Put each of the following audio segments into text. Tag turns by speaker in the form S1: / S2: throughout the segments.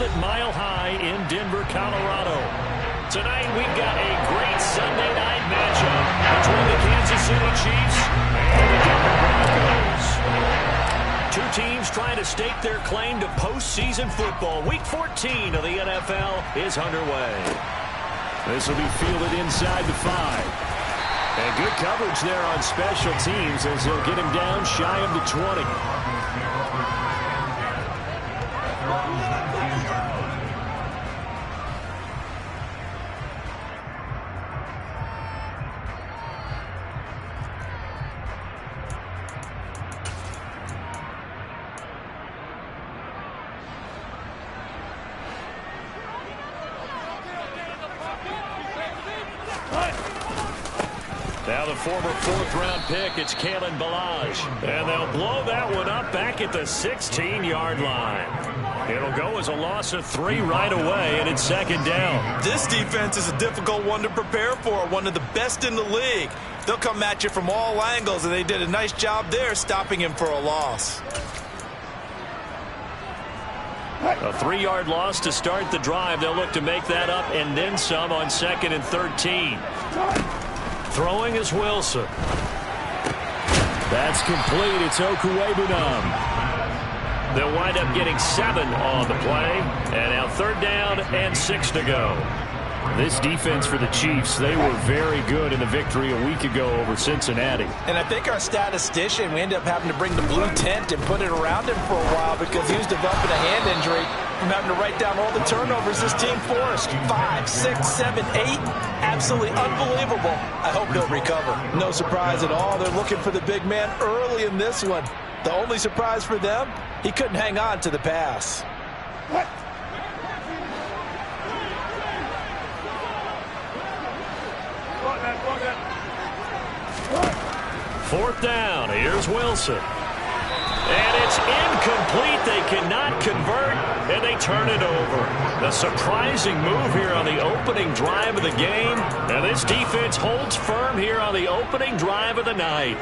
S1: at Mile High in Denver, Colorado. Tonight we've got a great Sunday night matchup between the Kansas City Chiefs and the Denver Broncos. Two teams trying to stake their claim to postseason football. Week 14 of the NFL is underway. This will be fielded inside the 5. And good coverage there on special teams as they'll get him down shy of the 20. Now the former fourth-round pick, it's Kalen Ballage. And they'll blow that one up back at the 16-yard line. It'll go as a loss of 3 right away, and it's second down.
S2: This defense is a difficult one to prepare for, one of the best in the league. They'll come at you from all angles, and they did a nice job there stopping him for a loss.
S1: A 3-yard loss to start the drive. They'll look to make that up and then some on 2nd and 13. Throwing is Wilson. That's complete. It's Okwuegbunam. They'll wind up getting 7 on the play. And now 3rd down and 6 to go. This defense for the Chiefs, they were very good in the victory a week ago over Cincinnati.
S2: And I think our statistician, we ended up having to bring the blue tent and put it around him for a while because he was developing a hand injury from having to write down all the turnovers this team forced. 5, 6, 7, 8. Absolutely unbelievable. I hope he'll recover. No surprise at all. They're looking for the big man early in this one. The only surprise for them, he couldn't hang on to the pass.
S1: Fourth down. Here's Wilson. And it's incomplete. They cannot convert, and they turn it over. A surprising move here on the opening drive of the game. And this defense holds firm here on the opening drive of the night.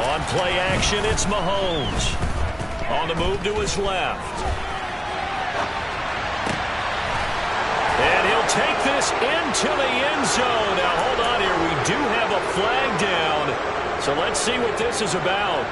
S1: On play action, it's Mahomes. On the move to his left. And he'll take this into the end zone. Now, hold on here. We do have a flag down. So let's see what this is about.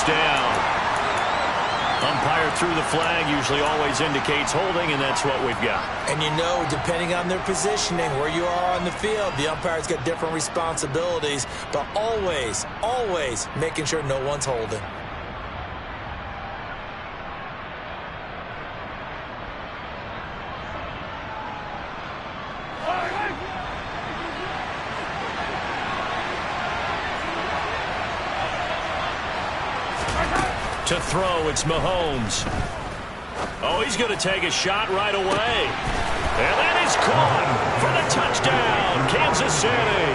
S1: Down. Umpire threw the flag, usually always indicates holding, and that's what we've got.
S2: And you know, depending on their positioning, where you are on the field, the umpire's got different responsibilities, but always, always making sure no one's holding.
S1: To throw, it's Mahomes. Oh, he's going to take a shot right away. And that is caught for the touchdown, Kansas City.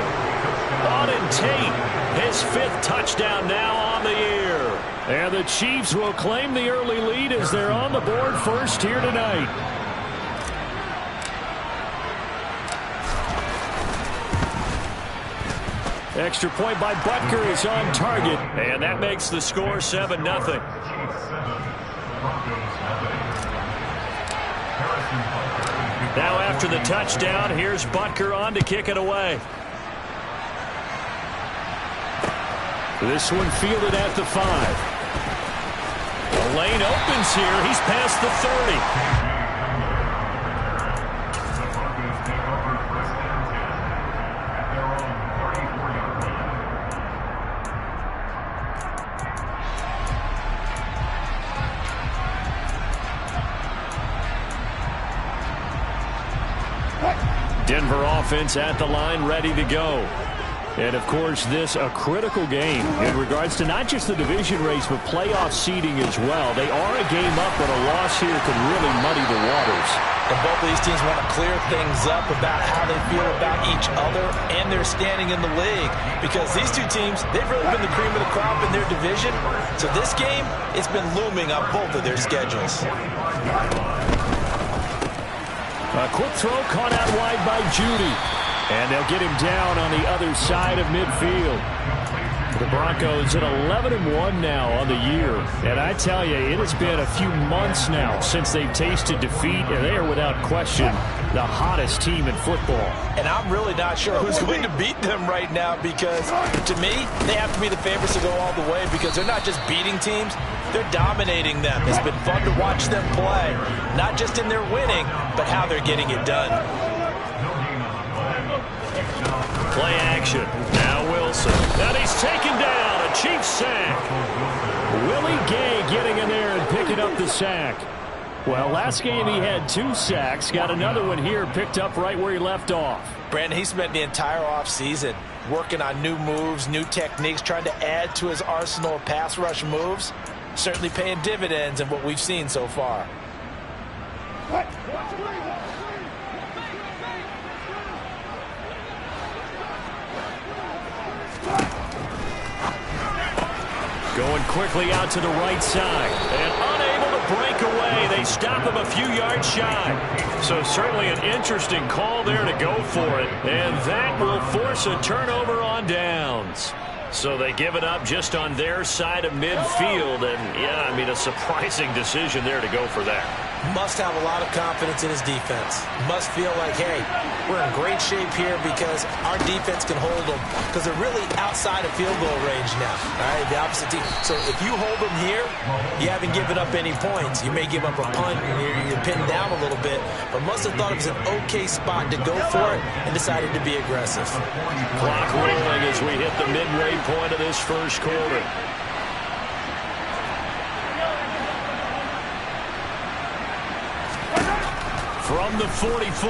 S1: Auden Tate, his 5th touchdown now on the year. And the Chiefs will claim the early lead as they're on the board first here tonight. Extra point by Butker is on target, and that makes the score 7-0. Now after the touchdown, here's Butker on to kick it away. This one fielded at the 5. The lane opens here. He's past the 30. Denver offense at the line, ready to go. And, of course, this a critical game in regards to not just the division race, but playoff seeding as well. They are a game up, but a loss here could really muddy the waters.
S2: And both of these teams want to clear things up about how they feel about each other and their standing in the league. Because these two teams, they've really been the cream of the crop in their division. So this game, it's been looming on both of their schedules.
S1: A quick throw caught out wide by Judy. And they'll get him down on the other side of midfield. The Broncos at 11-1 now on the year. And I tell you, it has been a few months now since they've tasted defeat, and they are without question the hottest team in football.
S2: And I'm really not sure who's going to beat them right now, because to me, they have to be the favorites to go all the way, because they're not just beating teams, they're dominating them. It's been fun to watch them play, not just in their winning, but how they're getting it done.
S1: Play action. Now Wilson. And he's taken down. A Chiefs sack. Willie Gay getting in there and picking up the sack. Well, last game he had 2 sacks. Got another one here picked up right where he left off.
S2: Brandon, he spent the entire offseason working on new moves, new techniques, trying to add to his arsenal of pass rush moves. Certainly paying dividends in what we've seen so far.
S1: Going quickly out to the right side. And unable to break away. They stop him a few yards shy. So certainly an interesting call there to go for it. And that will force a turnover on downs. So they give it up just on their side of midfield. And, yeah, I mean, a surprising decision there to go for that.
S2: Must have a lot of confidence in his defense. Must feel like, hey, we're in great shape here because our defense can hold them, because they're really outside of field goal range now. All right, the opposite team. So if you hold them here, you haven't given up any points. You may give up a punt and you're pinned down a little bit, but must have thought it was an okay spot to go for it and decided to be aggressive.
S1: Clock rolling as we hit the midway point of this first quarter. From the 44,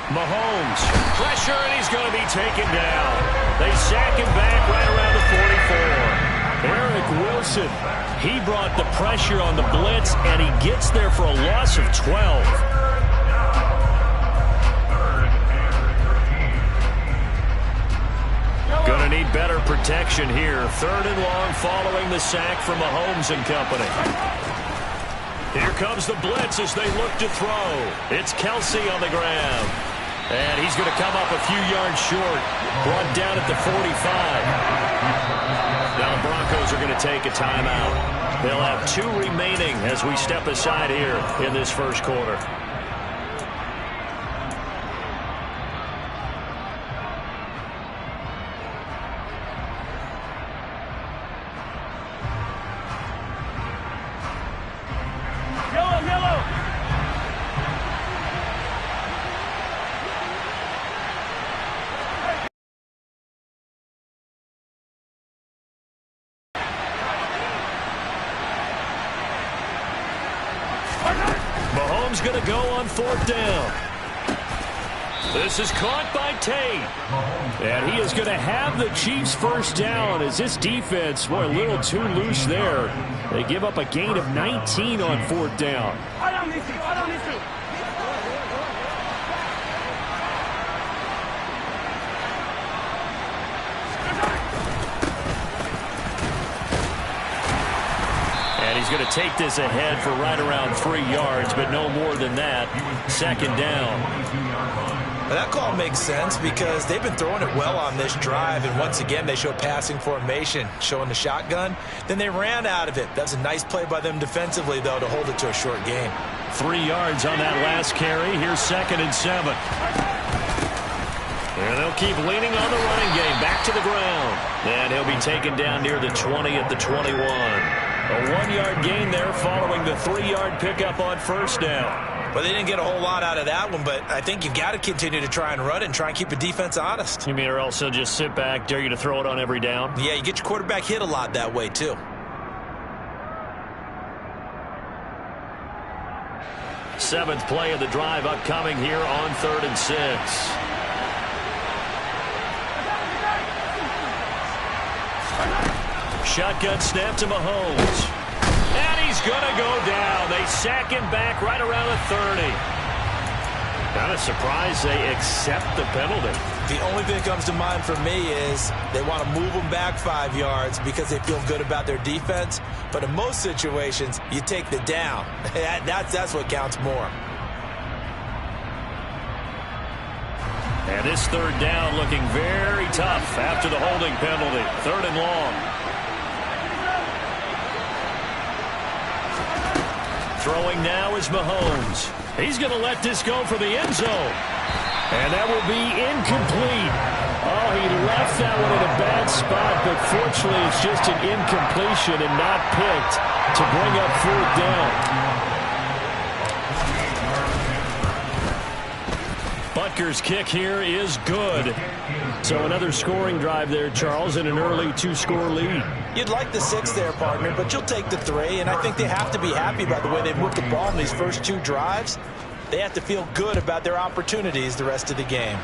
S1: Mahomes. Pressure, and he's going to be taken down. They sack him back right around the 44. Eric Wilson, he brought the pressure on the blitz, and he gets there for a loss of 12. Going to need better protection here. 3rd and long following the sack from Mahomes and company. Here comes the blitz as they look to throw. It's Kelsey on the ground. And he's going to come up a few yards short. Brought down at the 45. Now the Broncos are going to take a timeout. They'll have 2 remaining as we step aside here in this first quarter. Mahomes going to go on 4th down. This is caught by Tate. And he is going to have the Chiefs first down as this defense, boy, a little too loose there. They give up a gain of 19 on 4th down. He's going to take this ahead for right around 3 yards, but no more than that. 2nd down.
S2: Now that call makes sense because they've been throwing it well on this drive, and once again they show passing formation, showing the shotgun. Then they ran out of it. That's a nice play by them defensively, though, to hold it to a short game.
S1: 3 yards on that last carry. Here's 2nd and 7. And they'll keep leaning on the running game. Back to the ground. And he'll be taken down near the 20 at the 21. A 1-yard gain there following the 3-yard pickup on 1st down.
S2: Well, they didn't get a whole lot out of that one, but I think you've got to continue to try and run it and try and keep the defense honest.
S1: You mean, or else they'll just sit back, dare you to throw it on every down?
S2: Yeah, you get your quarterback hit a lot that way, too.
S1: Seventh play of the drive upcoming here on 3rd and 6. Shotgun snap to Mahomes. And he's going to go down. They sack him back right around the 30. Kind of surprised they accept the penalty.
S2: The only thing that comes to mind for me is they want to move them back 5 yards because they feel good about their defense. But in most situations, you take the down. That's what counts more.
S1: And this third down looking very tough after the holding penalty. 3rd and long. Throwing now is Mahomes. He's going to let this go for the end zone. And that will be incomplete. Oh, he left that one in a bad spot, but fortunately it's just an incompletion and not picked to bring up 4th down. Butker's kick here is good. So another scoring drive there, Charles, and an early 2-score lead.
S2: You'd like the 6 there, partner, but you'll take the 3, and I think they have to be happy about the way they moved the ball in these first 2 drives. They have to feel good about their opportunities the rest of the game.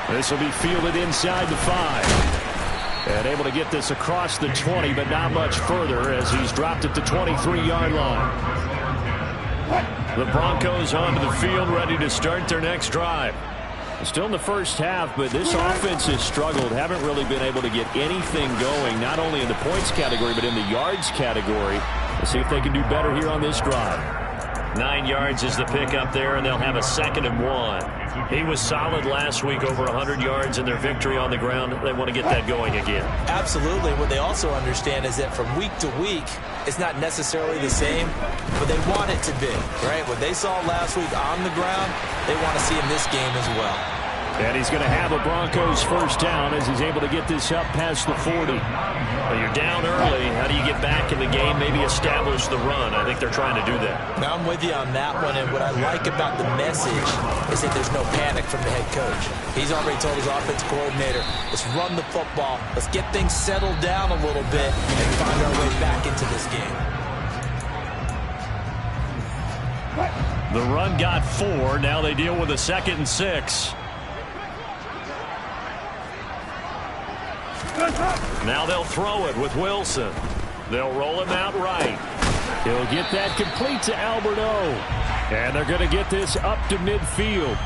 S1: This will be fielded inside the 5. And able to get this across the 20, but not much further as he's dropped at the 23-yard line. The Broncos onto the field, ready to start their next drive. Still in the first half, but this offense has struggled. Haven't really been able to get anything going, not only in the points category, but in the yards category. Let's see if they can do better here on this drive. 9 yards is the pickup there, and they'll have a 2nd and 1. He was solid last week, over 100 yards in their victory on the ground. They want to get that going again.
S2: Absolutely. What they also understand is that from week to week, it's not necessarily the same, but they want it to be, right? What they saw last week on the ground, they want to see in this game as well.
S1: And he's going to have a Broncos first down as he's able to get this up past the 40. Well, you're down early. How do you get back in the game, maybe establish the run? I think they're trying to do that.
S2: Now, I'm with you on that one, and what I like about the message is that there's no panic from the head coach. He's already told his offensive coordinator, let's run the football, let's get things settled down a little bit, and find our way back into this game.
S1: The run got 4. Now they deal with a 2nd and 6. Now they'll throw it with Wilson. They'll roll him out right. He'll get that complete to Albert O. And they're going to get this up to midfield.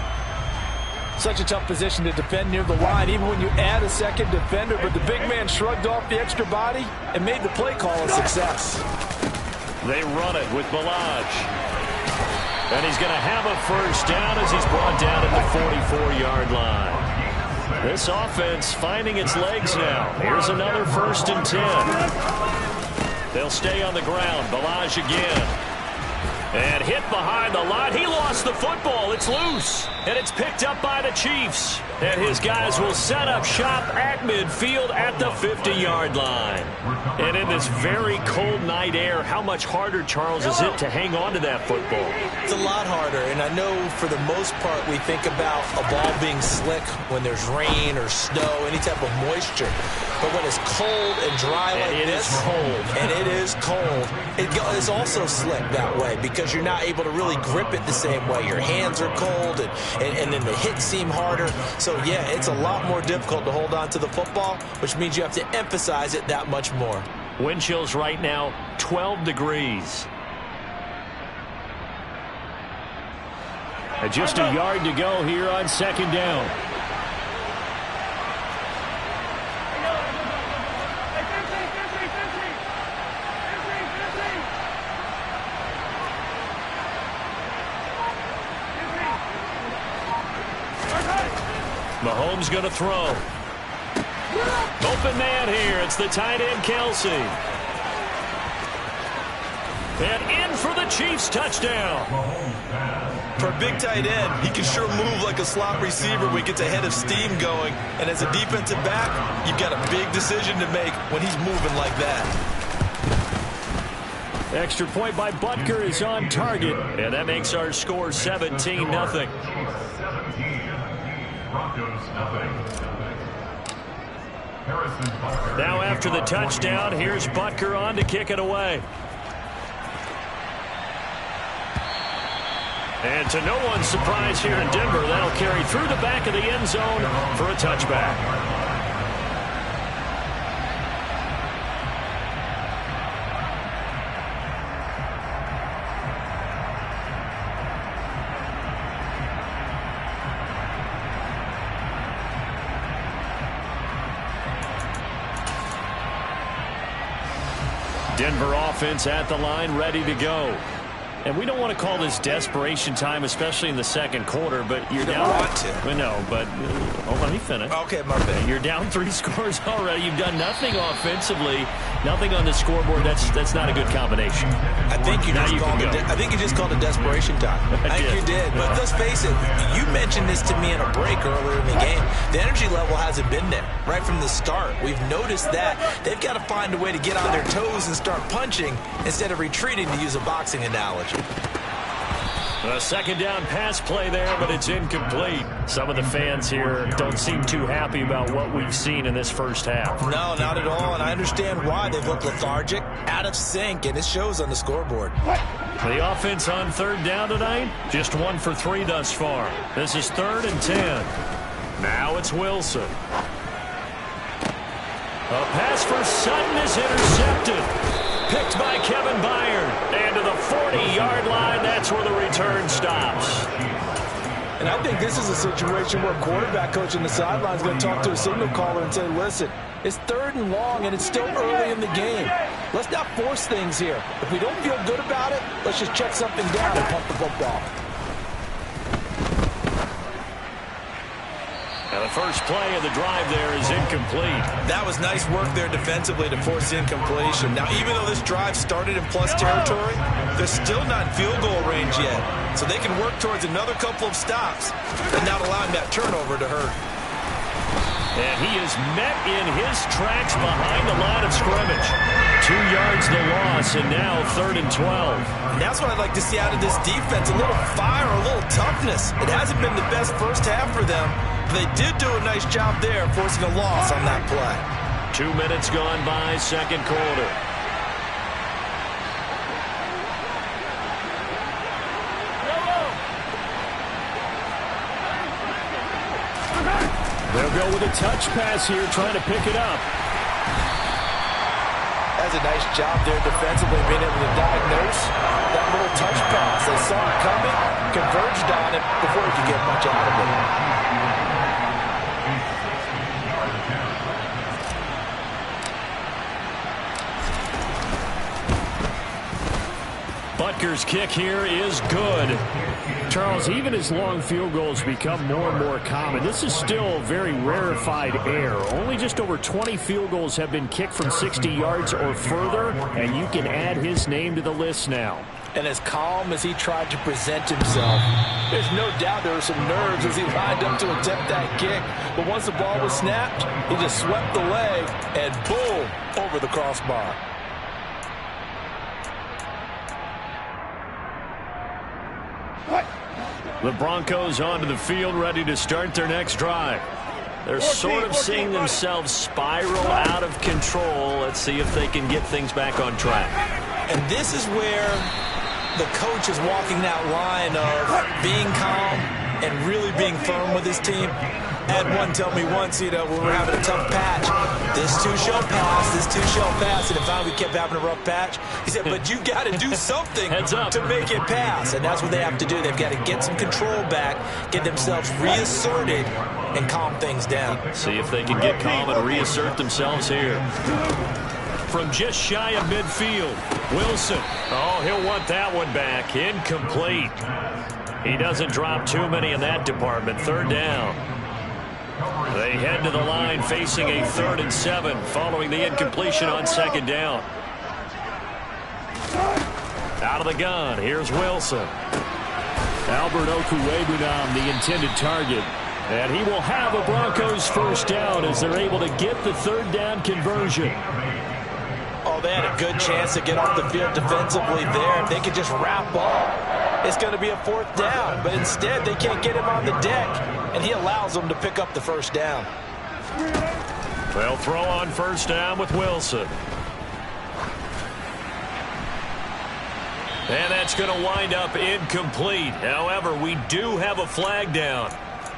S2: Such a tough position to defend near the line, even when you add a second defender. But the big man shrugged off the extra body and made the play call a success.
S1: They run it with Ballage. And he's going to have a first down as he's brought down at the 44-yard line. This offense finding its legs now. Here's another 1st and 10. They'll stay on the ground. Ballage again. And hit behind the line. He lost the football. It's loose. And it's picked up by the Chiefs. And his guys will set up shop at midfield at the 50-yard line. And in this very cold night air, how much harder, Charles, is it to hang on to that football?
S2: It's a lot harder. And I know for the most part we think about a ball being slick when there's rain or snow, any type of moisture. But when it's cold and dry like this, and it is cold, it's also slick that way because you're not able to really grip it the same way. Your hands are cold, and then the hits seem harder. So, yeah, it's a lot more difficult to hold on to the football, which means you have to emphasize it that much more.
S1: Wind chills right now, 12 degrees. And just a yard to go here on 2nd down. Mahomes going to throw. Open man here. It's the tight end, Kelsey. And in for the Chiefs touchdown.
S2: For a big tight end, he can sure move like a slot receiver when he gets a head of steam going. And as a defensive back, you've got a big decision to make when he's moving like that.
S1: Extra point by Butker is on target. And that makes our score 17-0. Now after the touchdown, here's Butker on to kick it away. And to no one's surprise here in Denver, that'll carry through the back of the end zone for a touchback. Denver offense at the line, ready to go. And we don't want to call this desperation time, especially in the second quarter, but you're down.
S2: Want to.
S1: Well, no, but let me finish.
S2: Okay, my bad.
S1: You're down 3 scores already. You've done nothing offensively, nothing on the scoreboard. That's not a good combination.
S2: I think you just called it desperation time. I think you did. But let's face it, you mentioned this to me in a break earlier in the game. The energy level hasn't been there right from the start. We've noticed that. They've got to find a way to get on their toes and start punching instead of retreating, to use a boxing analogy.
S1: A second down pass play there, but it's incomplete. Some of the fans here don't seem too happy about what we've seen in this first half.
S2: No, not at all, and I understand why. They've looked lethargic, out of sync, and it shows on the scoreboard.
S1: The offense on third down tonight, just 1 for 3 thus far. This is 3rd and 10. Now it's Wilson. A pass for Sutton is intercepted. Picked by Kevin Byard. And to the 40-yard line, that's where the return stops.
S2: And I think this is a situation where quarterback coach on the sideline is going to talk to a signal caller and say, listen, it's 3rd and long, and it's still early in the game. Let's not force things here. If we don't feel good about it, let's just check something down and pump the football.
S1: Now the first play of the drive there is incomplete.
S2: That was nice work there defensively to force incompletion. Now, even though this drive started in plus territory, they're still not in field goal range yet. So they can work towards another couple of stops and not allowing that turnover to hurt.
S1: And he is met in his tracks behind the line of scrimmage. 2 yards the loss, and now 3rd and 12.
S2: And that's what I'd like to see out of this defense, a little fire, a little toughness. It hasn't been the best first half for them. They did do a nice job there, forcing a loss on that play.
S1: 2 minutes gone by, second quarter. They'll go with a touch pass here, trying to pick it up.
S2: That's a nice job there defensively, being able to diagnose that little touch pass. They saw it coming, converged on it before he could get much out of it.
S1: Butker's kick here is good. Charles, even as long field goals become more and more common, this is still very rarefied air. Only just over 20 field goals have been kicked from 60 yards or further, and you can add his name to the list now.
S2: And as calm as he tried to present himself, there's no doubt there were some nerves as he lined up to attempt that kick. But once the ball was snapped, he just swept the leg and boom, over the crossbar.
S1: The Broncos onto the field, ready to start their next drive. They're sort of seeing themselves spiral out of control. Let's see if they can get things back on track.
S2: And this is where the coach is walking that line of being calm and really being firm with his team. Had one tell me once, when we're having a tough patch, this too shall pass, this too shall pass. And if we kept having a rough patch, he said, but you got to do something to make it pass. And that's what they have to do. They've got to get some control back, get themselves reasserted, and calm things down.
S1: See if they can get calm and reassert themselves here. From just shy of midfield, Wilson. Oh, he'll want that one back. Incomplete. He doesn't drop too many in that department. 3rd down. They head to the line facing a 3rd and 7 following the incompletion on 2nd down. Out of the gun, here's Wilson. Albert Okwuegbunam, the intended target. And he will have a Broncos 1st down as they're able to get the 3rd down conversion.
S2: Oh, they had a good chance to get off the field defensively there. If they could just wrap up, it's going to be a 4th down. But instead, they can't get him on the deck, and he allows them to pick up the 1st down.
S1: They'll throw on 1st down with Wilson. And that's going to wind up incomplete. However, we do have a flag down.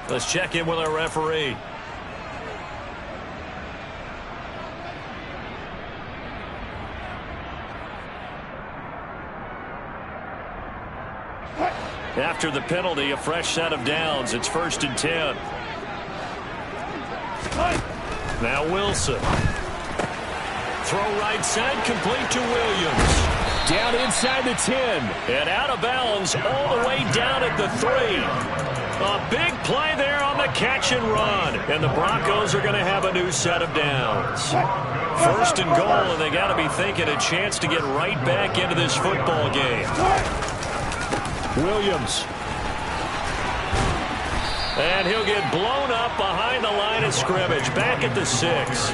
S1: Let's check in with our referee. After the penalty, a fresh set of downs. It's 1st and 10. Now Wilson. throw right side, complete to Williams. Down inside the 10. And out of bounds all the way down at the 3. A big play there on the catch and run. And the Broncos are going to have a new set of downs. First and goal, and they got to be thinking a chance to get right back into this football game. Williams. And he'll get blown up behind the line of scrimmage. Back at the 6.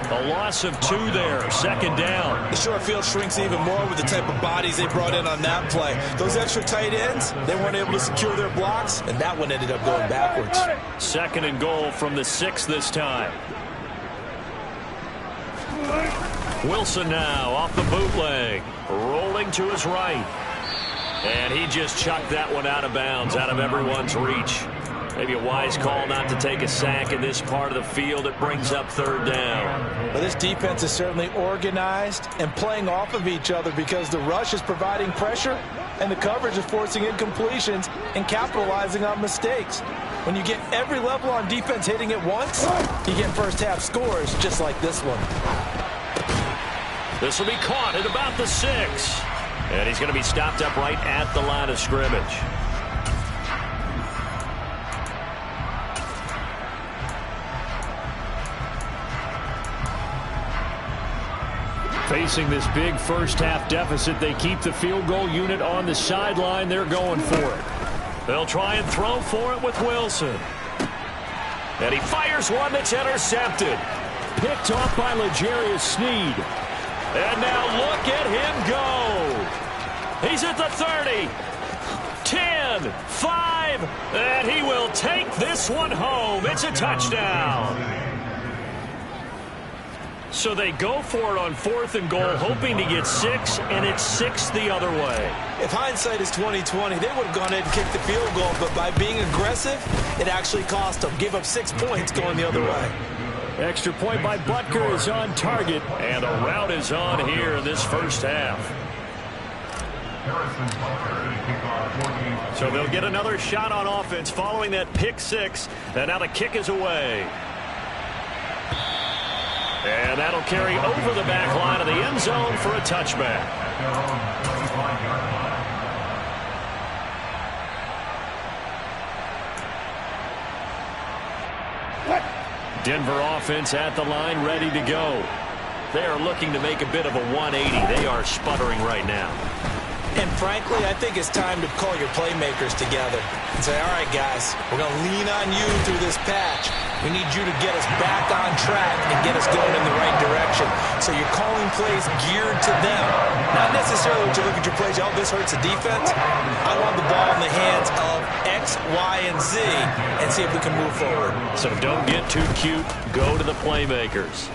S1: A loss of 2 there. Second down.
S2: The short field shrinks even more with the type of bodies they brought in on that play. Those extra tight ends, they weren't able to secure their blocks, and that one ended up going backwards.
S1: Second and goal from the 6 this time. Wilson now off the bootleg. Rolling to his right. And he just chucked that one out of bounds, out of everyone's reach. Maybe a wise call not to take a sack in this part of the field. It brings up third down.
S2: Well, this defense is certainly organized and playing off of each other because the rush is providing pressure and the coverage is forcing incompletions and capitalizing on mistakes. When you get every level on defense hitting at once, you get first half scores just like this one.
S1: This will be caught at about the 6. And he's going to be stopped up right at the line of scrimmage. Facing this big first-half deficit, they keep the field goal unit on the sideline. They're going for it. They'll try and throw for it with Wilson. And he fires one that's intercepted. Picked off by L'Jarius Sneed. And now look at him go. He's at the 30. 10, 5, and he will take this one home. It's a touchdown. So they go for it on 4th and goal, hoping to get 6, and it's 6 the other way.
S2: If hindsight is 20/20, they would have gone ahead and kicked the field goal, but by being aggressive, it actually cost them. Give up 6 points going the other way.
S1: Extra point by Butker is on target, and a route is on here in this first half. So they'll get another shot on offense following that pick 6, and now the kick is away. And that'll carry over the back line of the end zone for a touchback. Denver offense at the line, ready to go. They are looking to make a bit of a 180. They are sputtering right now.
S2: And frankly, I think it's time to call your playmakers together and say, all right, guys, we're going to lean on you through this patch. We need you to get us back on track and get us going in the right direction. So you're calling plays geared to them. Not necessarily when you look at your plays, oh, this hurts the defense. I want the ball in the hands of X, Y, and Z and see if we can move forward.
S1: So don't get too cute. Go to the playmakers.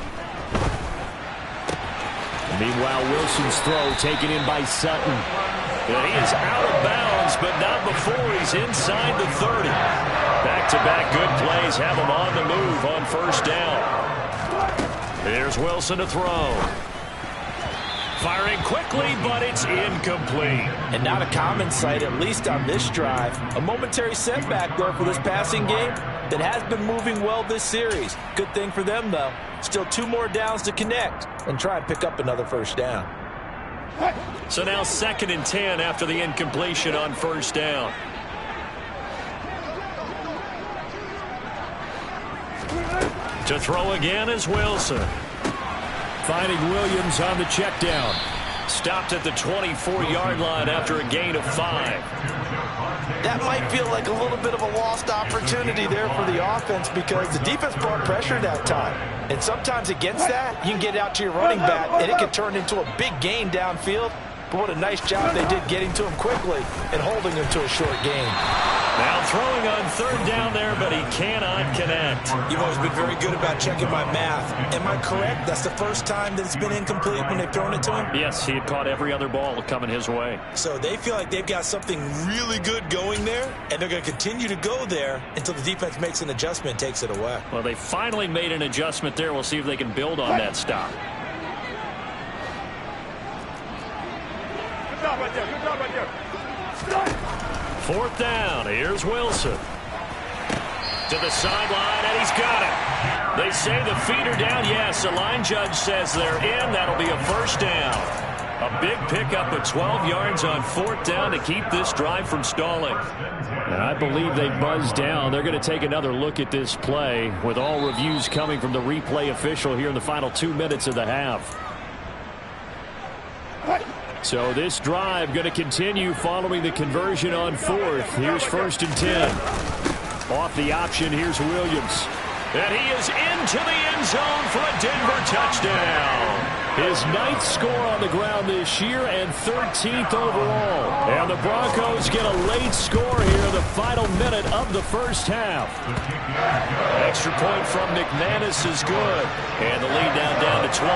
S1: Meanwhile, Wilson's throw taken in by Sutton. And he is out of bounds, but not before he's inside the 30. Back-to-back good plays have him on the move on first down. Here's Wilson to throw. Firing quickly, but it's incomplete.
S2: And not a common sight, at least on this drive. A momentary setback there for this passing game that has been moving well this series. Good thing for them, though. Still 2 more downs to connect and try and pick up another first down.
S1: So now 2nd and 10 after the incompletion on first down. To throw again is Wilson. Finding Williams on the check down. Stopped at the 24-yard line after a gain of 5.
S2: That might feel like a little bit of a lost opportunity there for the offense because the defense brought pressure that time. And sometimes against that, you can get out to your running back, and it can turn into a big gain downfield. But what a nice job they did getting to him quickly and holding him to a short gain.
S1: Now throwing on 3rd down there, but he cannot connect.
S2: You've always been very good about checking my math. Am I correct? That's the first time that it's been incomplete when they've thrown it to him?
S1: Yes, he had caught every other ball coming his way.
S2: So they feel like they've got something really good going there, and they're going to continue to go there until the defense makes an adjustment and takes it away.
S1: Well, they finally made an adjustment there. We'll see if they can build on that stop.
S3: Good job right there. Good job right there.
S1: 4th down. Here's Wilson. to the sideline, and he's got it. They say the feet are down. Yes, the line judge says they're in. That'll be a first down. A big pickup of 12 yards on fourth down to keep this drive from stalling.
S3: And I believe they buzzed down. They're going to take another look at this play with all reviews coming from the replay official here in the final 2 minutes of the half. So this drive going to continue following the conversion on fourth. Here's 1st and 10. Off the option, here's Williams.
S1: And he is into the end zone for a Denver touchdown.
S3: His 9th score on the ground this year and 13th overall. And the Broncos get a late score here in the final minute of the first half.
S1: Extra point from McManus is good. And the lead now down to 20.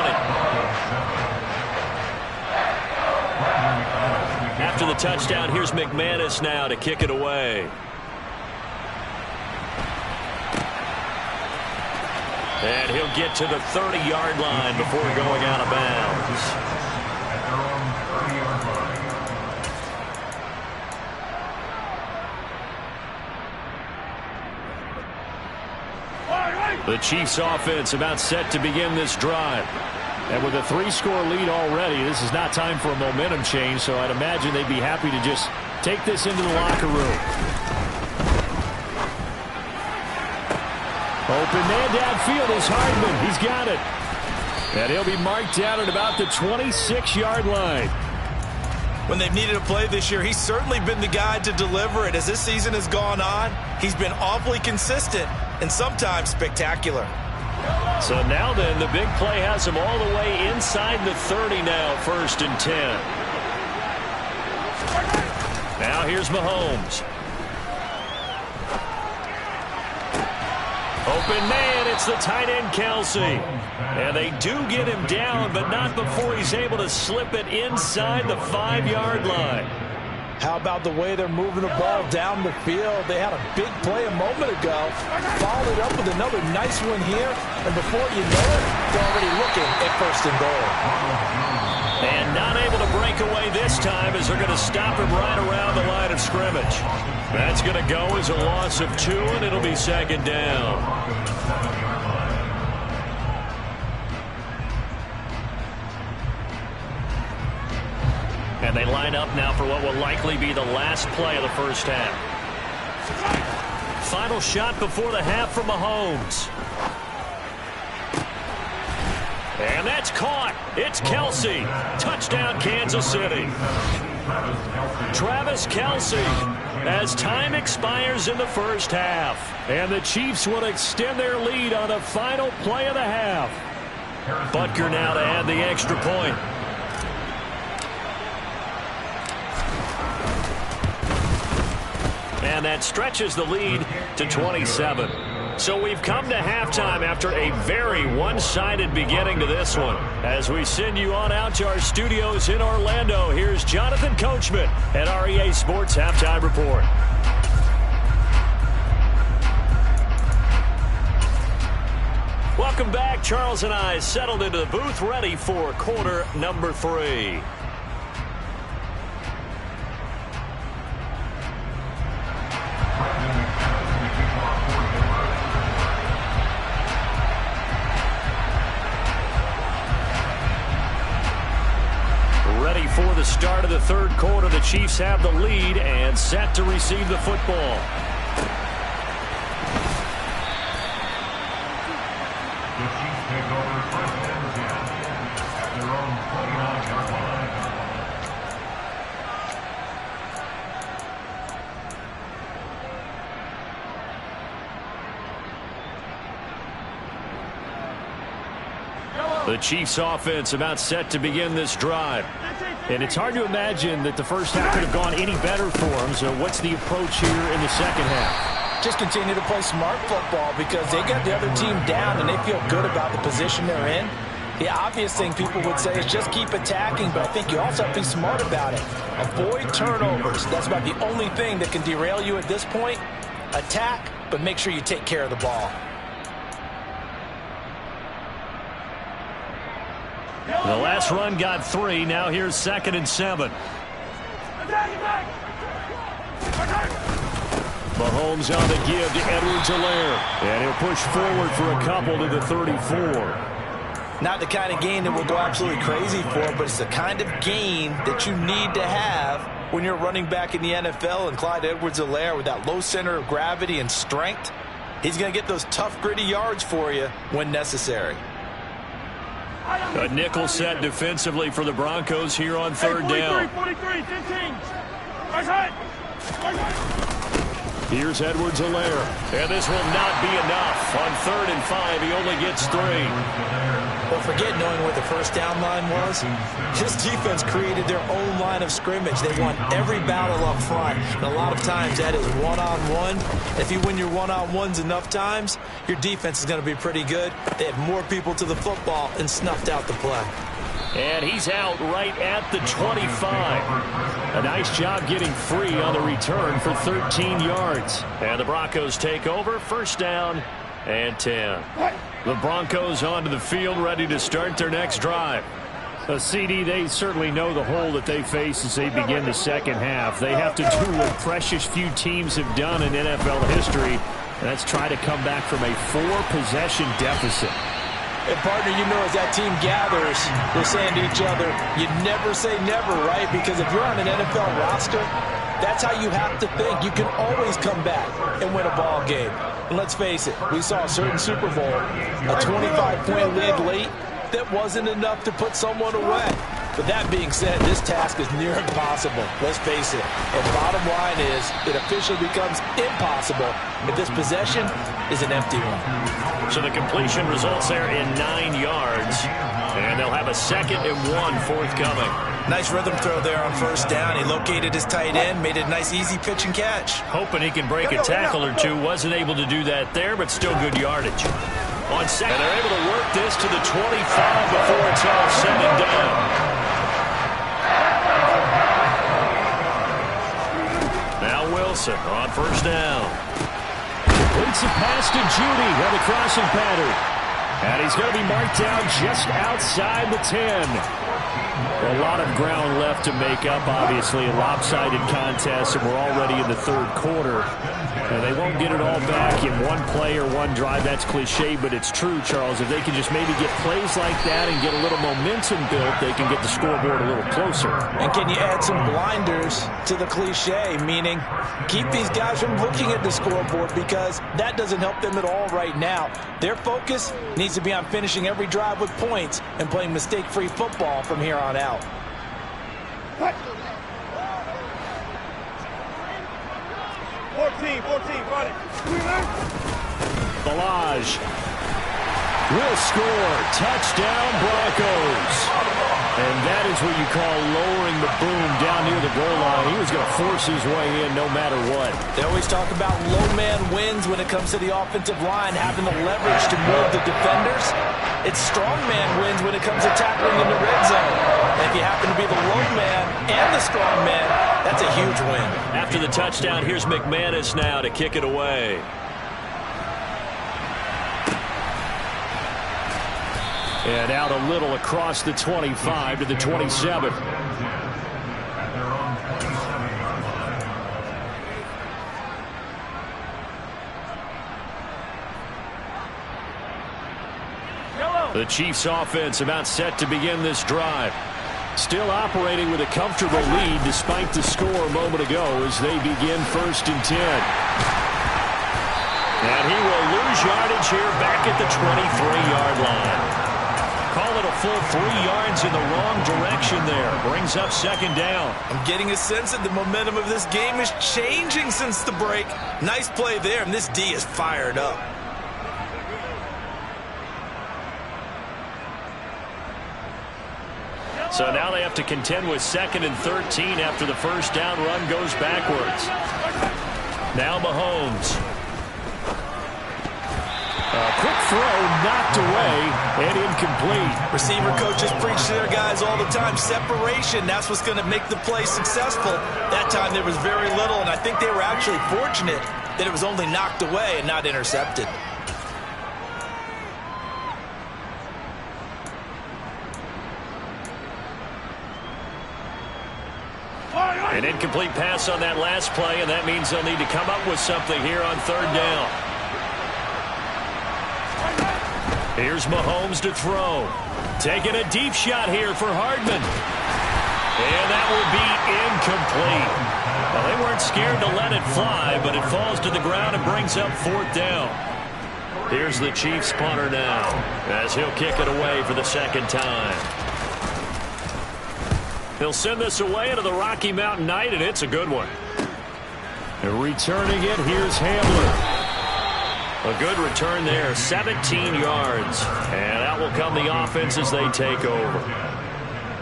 S1: After the touchdown, here's McManus now to kick it away. And he'll get to the 30-yard line before going out of bounds. The Chiefs offense about set to begin this drive. And with a 3-score lead already, this is not time for a momentum change, so I'd imagine they'd be happy to just take this into the locker room.
S3: Open man downfield is Hardman. He's got it. And he'll be marked down at about the 26-yard line.
S2: When they've needed a play this year, he's certainly been the guy to deliver it. As this season has gone on, he's been awfully consistent and sometimes spectacular.
S1: So now then, the big play has him all the way inside the 30 now, 1st and 10. Now here's Mahomes. Open man, it's the tight end Kelce. And they do get him down, but not before he's able to slip it inside the 5-yard line.
S2: How about the way they're moving the ball down the field? They had a big play a moment ago. Followed it up with another nice one here. And before you know it, they're already looking at 1st and goal.
S1: And not able to break away this time as they're going to stop him right around the line of scrimmage. That's going to go as a loss of 2, and it'll be 2nd down. And they line up now for what will likely be the last play of the first half. Final shot before the half from Mahomes. And that's caught. It's Kelce. Touchdown, Kansas City. Travis Kelce as time expires in the first half.
S3: And the Chiefs will extend their lead on the final play of the half.
S1: Butker now to add the extra point. And that stretches the lead to 27. So we've come to halftime after a very one-sided beginning to this one. As we send you on out to our studios in Orlando, here's Jonathan Coachman at REA Sports Halftime Report. Welcome back. Charles and I settled into the booth ready for quarter number 3. For the start of the third quarter, the Chiefs have the lead and set to receive the football.
S4: The Chiefs take over 1st and 10 at their own 29-yard line.
S1: The Chiefs offense about set to begin this drive.
S3: And it's hard to imagine that the first half could have gone any better for them. So what's the approach here in the second half?
S2: Just continue to play smart football because they got the other team down and they feel good about the position they're in. The obvious thing people would say is just keep attacking, but I think you also have to be smart about it. Avoid turnovers. That's about the only thing that can derail you at this point. Attack, but make sure you take care of the ball.
S1: The last run got 3. Now here's 2nd and 7.
S3: Mahomes on the give to Edwards-Helaire. And he'll push forward for a couple to the 34.
S2: Not the kind of game that we'll go absolutely crazy for, but it's the kind of game that you need to have when you're running back in the NFL. And Clyde Edwards-Helaire, with that low center of gravity and strength, he's going to get those tough, gritty yards for you when necessary.
S3: A nickel set defensively for the Broncos here on third down.
S5: 43, 15.
S3: Here's Edwards-Helaire. And this will not be enough. On 3rd and 5, he only gets 3.
S2: Well, forget knowing where the first down line was. This defense created their own line of scrimmage. They won every battle up front. And a lot of times that is one-on-one. If you win your one-on-ones enough times, your defense is going to be pretty good. They had more people to the football and snuffed out the play.
S3: And he's out right at the 25. A nice job getting free on the return for 13 yards. And the Broncos take over. First down and 10. The Broncos onto the field, ready to start their next drive. CD, they certainly know the hole that they face as they begin the second half. They have to do what precious few teams have done in NFL history, and that's try to come back from a 4-possession deficit.
S2: And partner, you know, as that team gathers, they're saying to each other, you never say never, right? Because if you're on an NFL roster, that's how you have to think. You can always come back and win a ball game. And let's face it, we saw a certain Super Bowl, a 25-point lead late, that wasn't enough to put someone away. But that being said, this task is near impossible. Let's face it. And bottom line is, it officially becomes impossible if this possession is an empty one.
S3: So the completion results there in 9 yards. And they'll have a 2nd and 1 forthcoming.
S2: Nice rhythm throw there on first down. He located his tight end, made a nice easy pitch and catch.
S3: Hoping he can break a tackle or two. Wasn't able to do that there, but still good yardage. On second, and they're able to work this to the 25 before it's all said and done. Now Wilson on first down. Completes a pass to Judy on the crossing pattern. And he's going to be marked down just outside the 10. A lot of ground left to make up, obviously, a lopsided contest, and we're already in the 3rd quarter. And they won't get it all back in one play or one drive. That's cliche, but it's true, Charles. If they can just maybe get plays like that and get a little momentum built, they can get the scoreboard a little closer.
S2: And can you add some blinders to the cliche, meaning keep these guys from looking at the scoreboard, because that doesn't help them at all right now. Their focus needs to be on finishing every drive with points and playing mistake-free football from here on out.
S5: 14, run it.
S3: Balaj will score. Touchdown, Broncos. And that is what you call lowering the boom down near the goal line. He was going to force his way in no matter what.
S2: They always talk about low man wins when it comes to the offensive line, having the leverage to move the defenders. It's strong man wins when it comes to tackling in the red zone. And if you happen to be the low man and the strong man, that's a huge win.
S3: After the touchdown, here's McManus now to kick it away. And out a little across the 25 to the 27. The Chiefs offense about set to begin this drive. Still operating with a comfortable lead despite the score a moment ago as they begin 1st and 10. And he will lose yardage here back at the 23-yard line. Call it a full 3 yards in the wrong direction there. Brings up 2nd down.
S2: I'm getting a sense that the momentum of this game is changing since the break. Nice play there, and this D is fired up.
S3: So now they have to contend with 2nd and 13 after the first down run goes backwards. Now Mahomes. A quick throw knocked away and incomplete.
S2: Receiver coaches preach to their guys all the time. Separation, that's what's going to make the play successful. That time there was very little, and I think they were actually fortunate that it was only knocked away and not intercepted.
S3: An incomplete pass on that last play, and that means they'll need to come up with something here on third down. Here's Mahomes to throw. Taking a deep shot here for Hardman. And that will be incomplete. Well, they weren't scared to let it fly, but it falls to the ground and brings up fourth down. Here's the Chiefs punter now, as he'll kick it away for the second time. He'll send this away into the Rocky Mountain Night, and it's a good one. And returning it, here's Hamler. A good return there, 17 yards. And out will come the offense as they take over.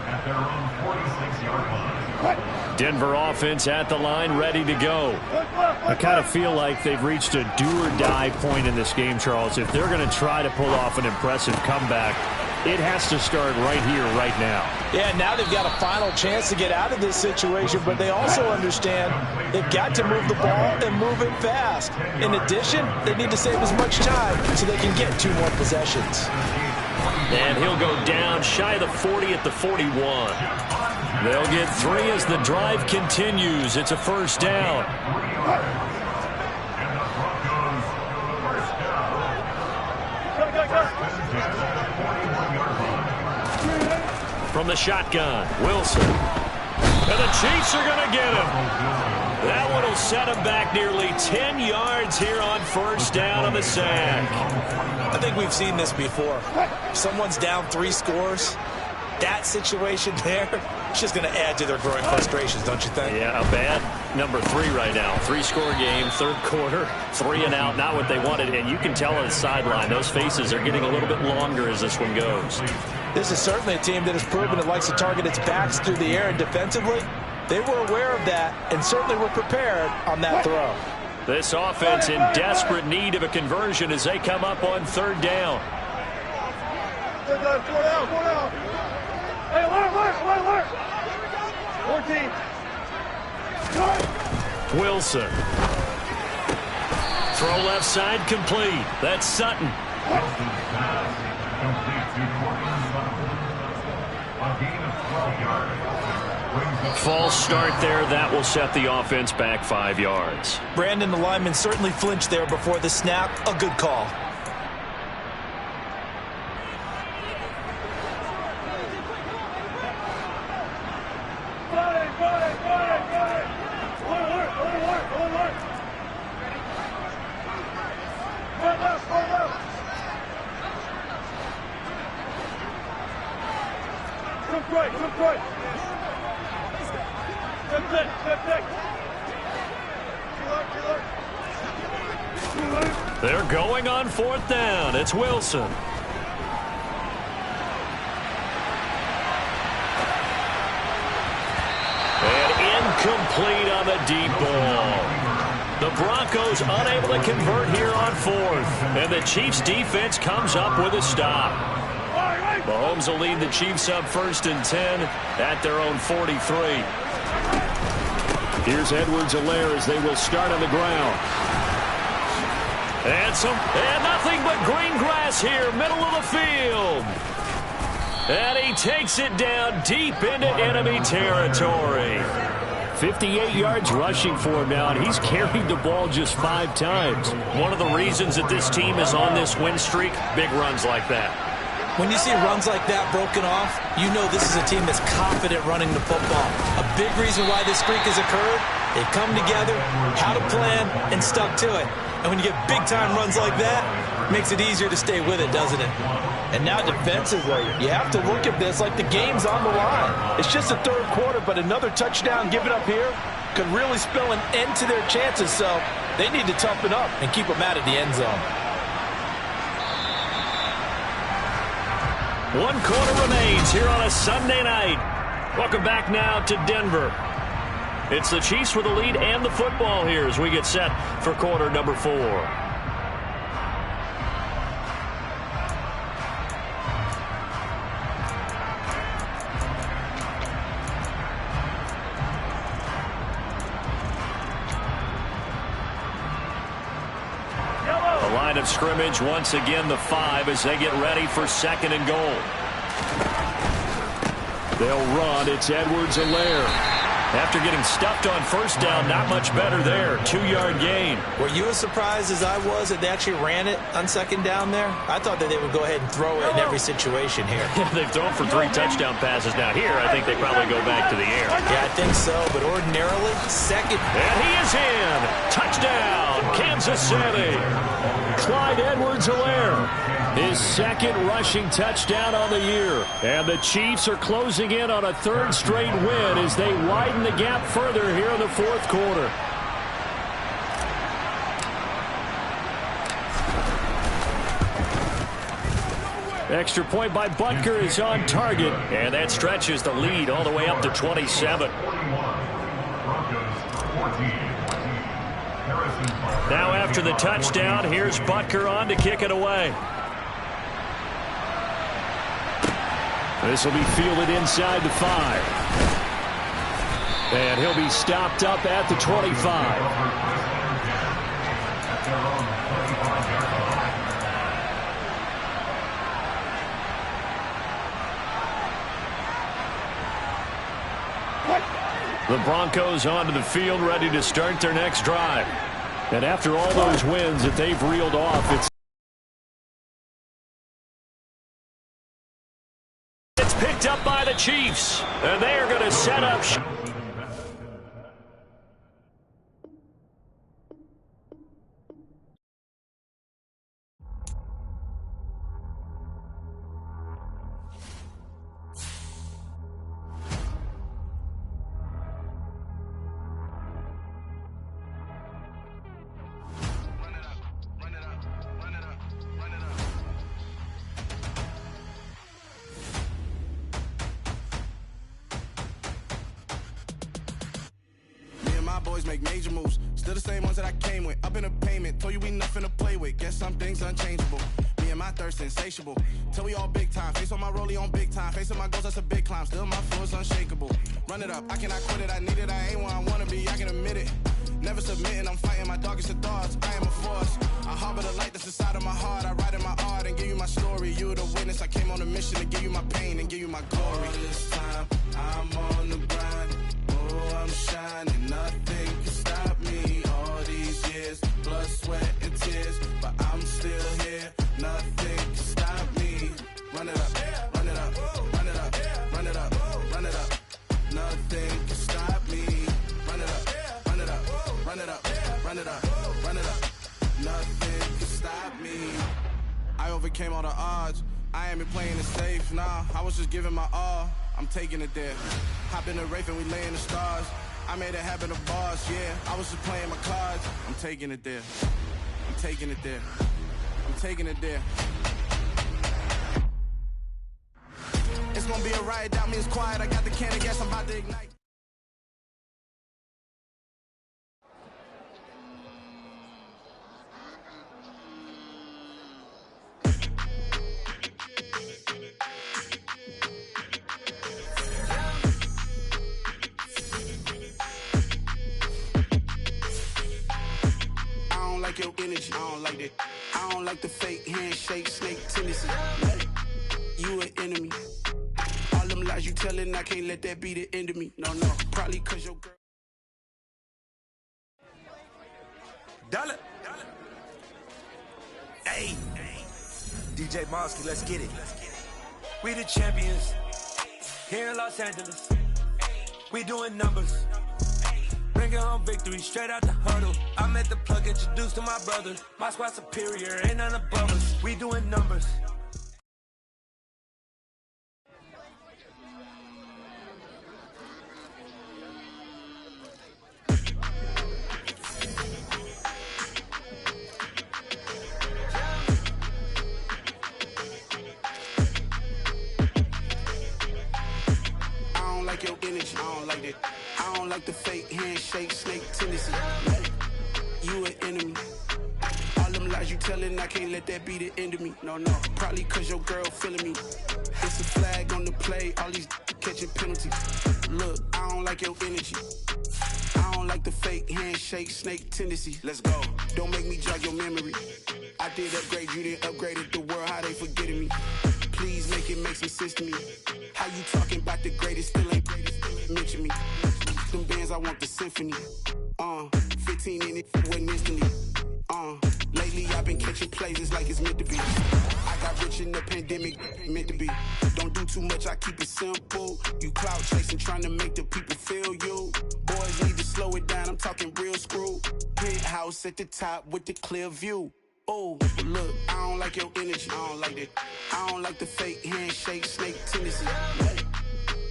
S4: At their own 46-yard line.
S3: Denver offense at the line, ready to go. I kind of feel like they've reached a do-or-die point in this game, Charles. If they're going to try to pull off an impressive comeback, it has to start right here, right now.
S2: Yeah, now they've got a final chance to get out of this situation, but they also understand they've got to move the ball and move it fast. In addition, they need to save as much time so they can get 2 more possessions.
S3: And he'll go down shy of the 40 at the 41. They'll get 3 as the drive continues. It's a first down. From the shotgun, Wilson. And the Chiefs are going to get him. That one will set him back nearly 10 yards here on first down on the sack.
S2: I think we've seen this before. If someone's down 3 scores, that situation there, it's just going to add to their growing frustrations, don't you think?
S3: Yeah, a bad number 3 right now. 3-score game, third quarter, 3 and out, not what they wanted. And you can tell on the sideline, those faces are getting a little bit longer as this one goes.
S2: This is certainly a team that has proven it likes to target its backs through the air, and defensively, they were aware of that and certainly were prepared on that throw.
S3: This offense in desperate need of a conversion as they come up on third down.
S5: Hey, alert! 14.
S3: Wilson. Throw left side complete. That's Sutton. False start there. That will set the offense back 5 yards.
S2: Brandon, the lineman, certainly flinched there before the snap. A good call.
S3: They're going on fourth down. It's Wilson. And incomplete on the deep ball. The Broncos unable to convert here on fourth. And the Chiefs defense comes up with a stop. Mahomes will lead the Chiefs up 1st and 10 at their own 43. Here's Edwards-Helaire as they will start on the ground. And nothing but green grass here, middle of the field. And he takes it down deep into enemy territory. 58 yards rushing for him now, and he's carried the ball just 5 times. One of the reasons that this team is on this win streak, big runs like that.
S2: When you see runs like that broken off, you know this is a team that's confident running the football. A big reason why this streak has occurred, they've come together, had a plan, and stuck to it. And when you get big-time runs like that, it makes it easier to stay with it, doesn't it? And now defensively, you have to look at this like the game's on the line. It's just the third quarter, but another touchdown given up here could really spell an end to their chances. So they need to toughen up and keep them out of the end zone.
S3: 1 quarter remains here on a Sunday night. Welcome back now to Denver. It's the Chiefs with the lead and the football here as we get set for quarter number 4. The line of scrimmage once again the 5 as they get ready for 2nd and goal. They'll run. It's Edwards-Helaire. After getting stuffed on first down, not much better there. 2-yard gain.
S2: Were you as surprised as I was that they actually ran it on second down there? I thought that they would go ahead and throw it in every situation here.
S3: They've thrown for 3 touchdown passes. Now here, I think they probably go back to the air.
S2: Yeah, I think so, but ordinarily, second.
S3: And he is in. Touchdown, Kansas City. Clyde Edwards-Helaire. His second rushing touchdown on the year. And the Chiefs are closing in on a 3rd straight win as they widen the gap further here in the 4th quarter. Extra point by Butker is on target. And that stretches the lead all the way up to 27. Now after the touchdown, here's Butker on to kick it away. This will be fielded inside the 5. And he'll be stopped up at the 25. The Broncos onto the field, ready to start their next drive. And after all those wins that they've reeled off, it's picked up by the Chiefs, and they are going to set up.
S6: Boys make major moves, still the same ones that I came with. Up in a payment, told you we nothing to play with. Guess some things unchangeable. Me and my thirst insatiable. Till we all big time. Face on my rollie on big time. Facing my goals, that's a big climb. Still my flow is unshakable. Run it up, I cannot quit it. I need it, I ain't where I wanna be. I can admit it. Never submitting, I'm fighting my darkest of thoughts. I am a force. I harbor the light that's inside of my heart. I write in my art and give you my story. You the witness. I came on a mission to give you my pain and give you my glory. All this time, I'm on the grind. Oh, I'm shining. Nothing can stop me. All these years, blood, sweat, and tears. But I'm still here. Nothing can stop me. Run it up, run it up, run it up, run it up, run it up. Nothing can stop me. Run it up, run it up, run it up, run it up, run it up. Nothing can stop me. I overcame all the odds. I ain't been playing it safe, nah. I was just giving my all. I'm taking it there. Hop in the Wraith and we lay in the stars. I made it happen to boss, yeah. I was just playing my cards. I'm taking it there. I'm taking it there. I'm taking it there. It's gonna be a riot, doubt me it's quiet. I got the can of gas, I'm about to ignite. Your energy, I don't like that. I don't like the fake handshake, snake tendency. You an enemy. All them lies you telling, I can't let that be the end of me. No, probably cause your girl.
S7: Dollar. Hey, DJ Mosky, let's get it. We the champions here in Los Angeles. We doing numbers. Bringing home victory straight out the huddle. I met the plug, introduced to my brother. My squad superior, ain't none above us. We doing numbers.
S6: I don't like your energy, I don't like that. I don't like the fake handshake, snake tendency. You an enemy. All them lies you telling, I can't let that be the end of me. No, probably cause your girl feeling me. It's a flag on the play, all these catching penalties. Look, I don't like your energy. I don't like the fake handshake, snake tendency. Let's go. Don't make me jog your memory. I did upgrade, you didn't upgrade it. The world, how they forgetting me. Please make it make some sense to me. How you talking about the greatest, still ain't greatest. mention me. Them bands, I want the symphony. 15 in it, wasn't instantly. Lately I've been catching plays, it's like it's meant to be. I got rich in the pandemic, meant to be. Don't do too much, I keep it simple. You clout chasing, trying to make the people feel you. Boys need to slow it down, I'm talking real screw. Penthouse at the top with the clear view. Oh, look, I don't like your energy, I don't like that. I don't like the fake handshake, snake tendency.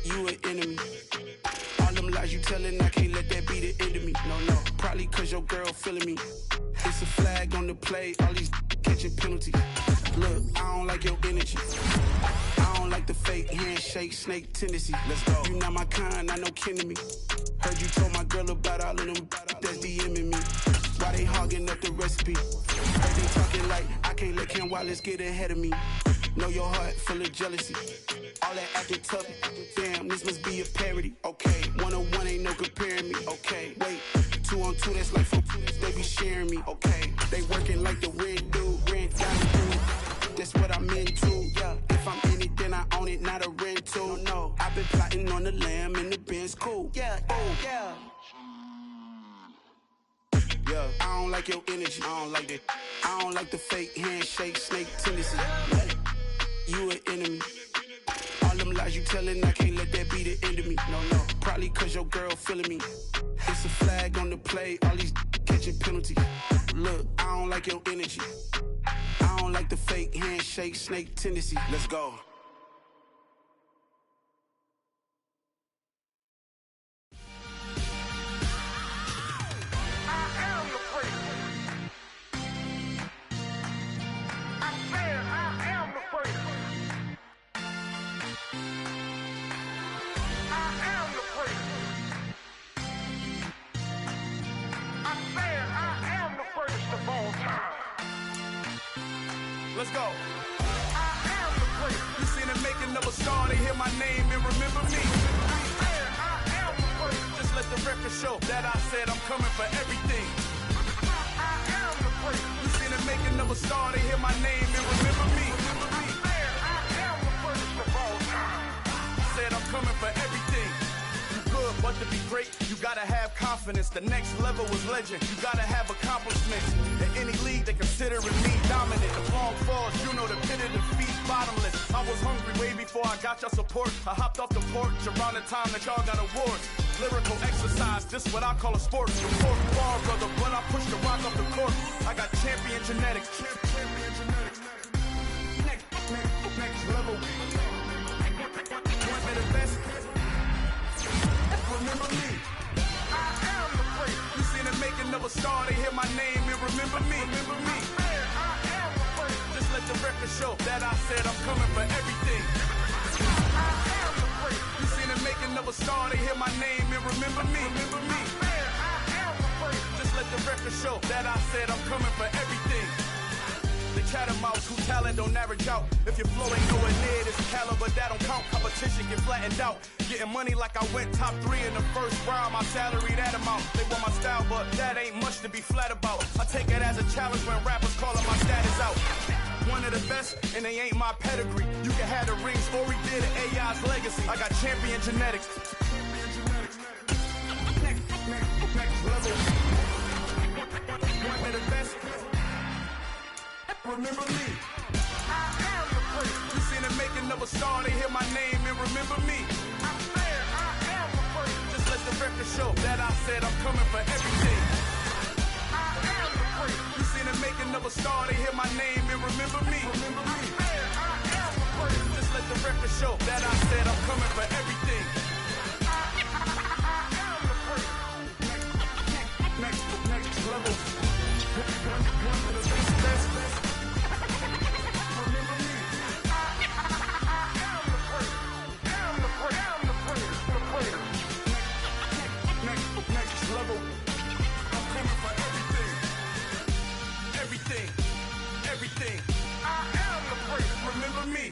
S6: You an enemy. All them lies you telling, I can't let that be the end of me. No, probably cause your girl feeling me. It's a flag on the play, all these catching penalties. Look, I don't like your energy. I don't like the fake handshake, snake tendency. Let's go. You not my kind, I know kin to me. Heard you told my girl about all of them that's DMing me. Why they hogging up the recipe? Heard they talking like I can't let Ken Wallace get ahead of me. Know your heart full of jealousy. All that acting tough, damn, this must be a parody. Okay, 1-on-1 ain't no comparing me. Okay, wait, 2-on-2, that's like 4, they be sharing me. Okay, they working like the rent dude, rent down the dude. That's what I'm into, yeah. If I'm in it, then I own it, not a rental. No, I've been plotting on the lamb and the Benz cool. Yeah, oh, yeah. Yeah, I don't like your energy, I don't like that. I don't like the fake handshake, snake tendency. You an enemy. All them lies you telling, I can't let that be the end of me. No, probably cause your girl feeling me. It's a flag on the play, all these catching penalties. Look, I don't like your energy. I don't like the fake handshake, snake tendency. Let's go. Let's go. I am the great. You seen it making of a star, they hear my name and remember me. I am the great. Just let the record show that I said I'm coming for everything. I am the great. You seen it making of a star, they hear my name and remember me. I am the greatest of all time. Said I'm coming for everything. Good, but to be great, you gotta have confidence. The next level was legend. You gotta have accomplishments. In any league, they considering me dominant. The long falls, you know the pit of defeat, bottomless. I was hungry way before I got your support. I hopped off the porch around the time that y'all got awards. Lyrical exercise, this what I call a sport. The fourth bar, brother, when I push the rock off the court. I got champion genetics. Next level. One of the best. Remember me. I am the great. You seen it making of a star, they hear my name and remember me. Remember me. I am the great. Just let the record show that I said I'm coming for everything. I am the great. You seen it making of a star, they hear my name and remember me. Remember me. I am the great. Just let the record show that I said I'm coming for everything. The catamounts who talent don't average out. If your flow ain't nowhere near this caliber, that don't count. Competition get flattened out. Getting money like I went top 3 in the first round. My salary that amount. They want my style, but that ain't much to be flat about. I take it as a challenge when rappers calling my status out. One of the best, and they ain't my pedigree. You can have the rings, or we did AI's legacy. I got champion genetics. Next level. One of the best. Remember me. I am the great. You seen it making of a star, they hear my name and remember me. I am the great. Just let the record show that I said I'm coming for everything. I am the great. You seen it making of a star, they hear my name and remember me. Remember me. I am the great. Just let the record show that I said I'm coming for everything. I am the great. Next level. One of the best. Level. I'm coming for everything. Everything. I am the great. Remember me.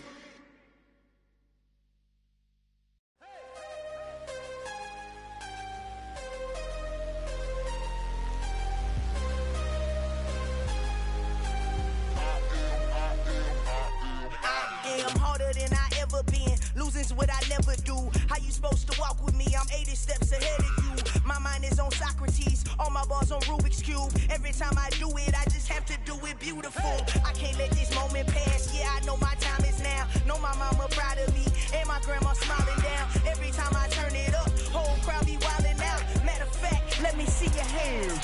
S8: steps ahead of you. My mind is on Socrates, all my balls on Rubik's Cube. Every time I do it, I just have to do it beautiful. I can't let this moment pass, yeah, I know my time is now. Know my mama proud of me, and my grandma smiling down. Every time I turn it up, whole crowd be wildin' out. Matter of fact, let me see your hands.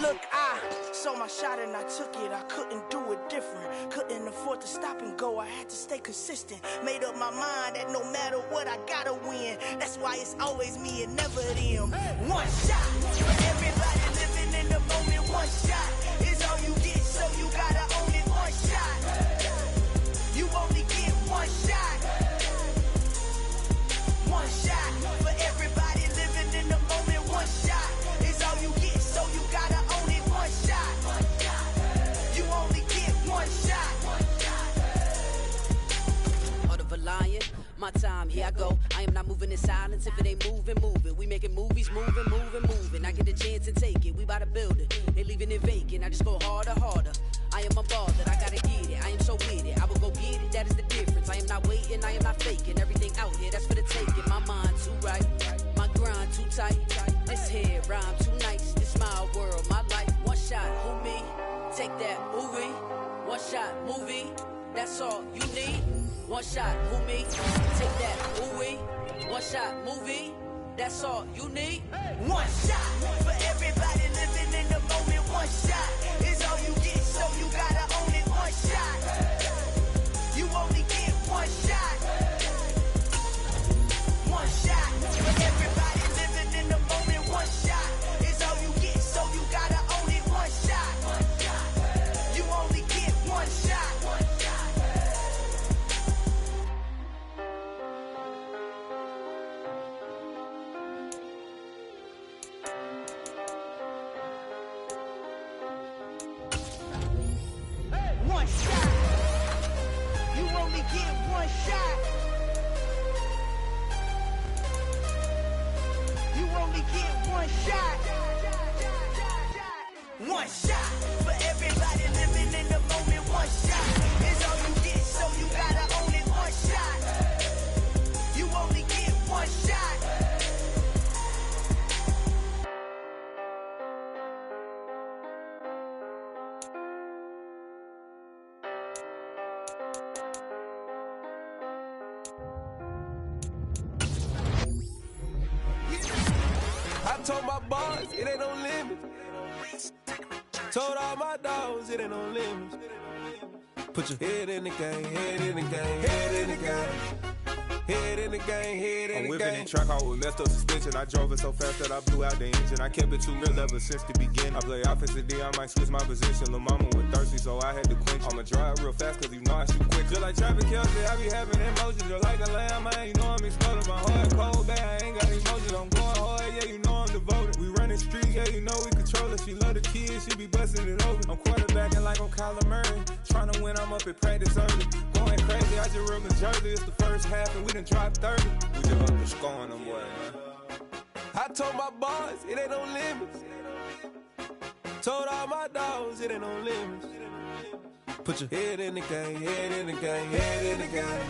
S8: Look, I saw my shot and I took it. I couldn't do it different. Couldn't afford to stop and go. I had to stay consistent. Made up my mind that no matter what, I gotta win. That's why it's always me and never them. One shot for everybody living in the moment. One shot is all you get, so you gotta own it. One shot. You only get one shot. One shot for everybody living in the moment. One shot is all you get, so you gotta own it. One shot. You only get one shot. Heart of a lion, my time, here I go. I am not moving in silence. If it ain't moving, moving. We making movies, moving, moving, moving. I get a chance and take it. We bout to build it. They leaving it vacant. I just go harder, harder. I am a ball that I gotta get it. I am so with it. I will go get it. That is the difference. I am not waiting. I am not faking. Everything out here, that's for the taking. My mind too right. My grind too tight. This head rhyme too nice. This my world, my life. One shot, who me? Take that movie. One shot, movie. That's all you need. One shot, who me? Take that movie. One shot, movie. That's all you need. One shot for everybody living in the moment. One shot is all you get, so you gotta own it. One shot. You only get one shot. One shot for everybody living in the moment. One shot is all you get, so you gotta own it. One shot. You only get one shot. One shot. You only get one shot. You only get one shot. One shot for everybody living in the moment. One shot is all you get, so you gotta own it. One shot. You only get one shot.
S9: I told my boys it ain't no limit. Told all my dogs it ain't no limit. Put your head in the game, head in the game, head in the game. Head in the game, head in the game.
S10: I'm whipping in track, I was messed up suspension. I drove it so fast that I blew out the engine. I kept it too real ever since the beginning. I play offensive D, I might switch my position. Lil' mama was thirsty, so I had to quench. I'ma drive real fast, cause you know I shoot quick. Just like Travis Kelce, I be having emotions. Just like a lamb, man, you know I'm exploding. My heart cold, bad, I ain't got emotions. I'm going hard, yeah, you know I'm devoted. We running street, yeah, you know we control it. She love the kids, she be busting it open. I'm quarterbacking like I'm Kyler Murray. Trying to win, I'm up at practice early. Going crazy, I just ripped the jersey. It's the first half and we done dropped 30. We just up the score on them boys, man.
S9: I told my boys it ain't no limits. Told all my dogs it ain't no limits. Put your head in the game, head in the game, head in the game.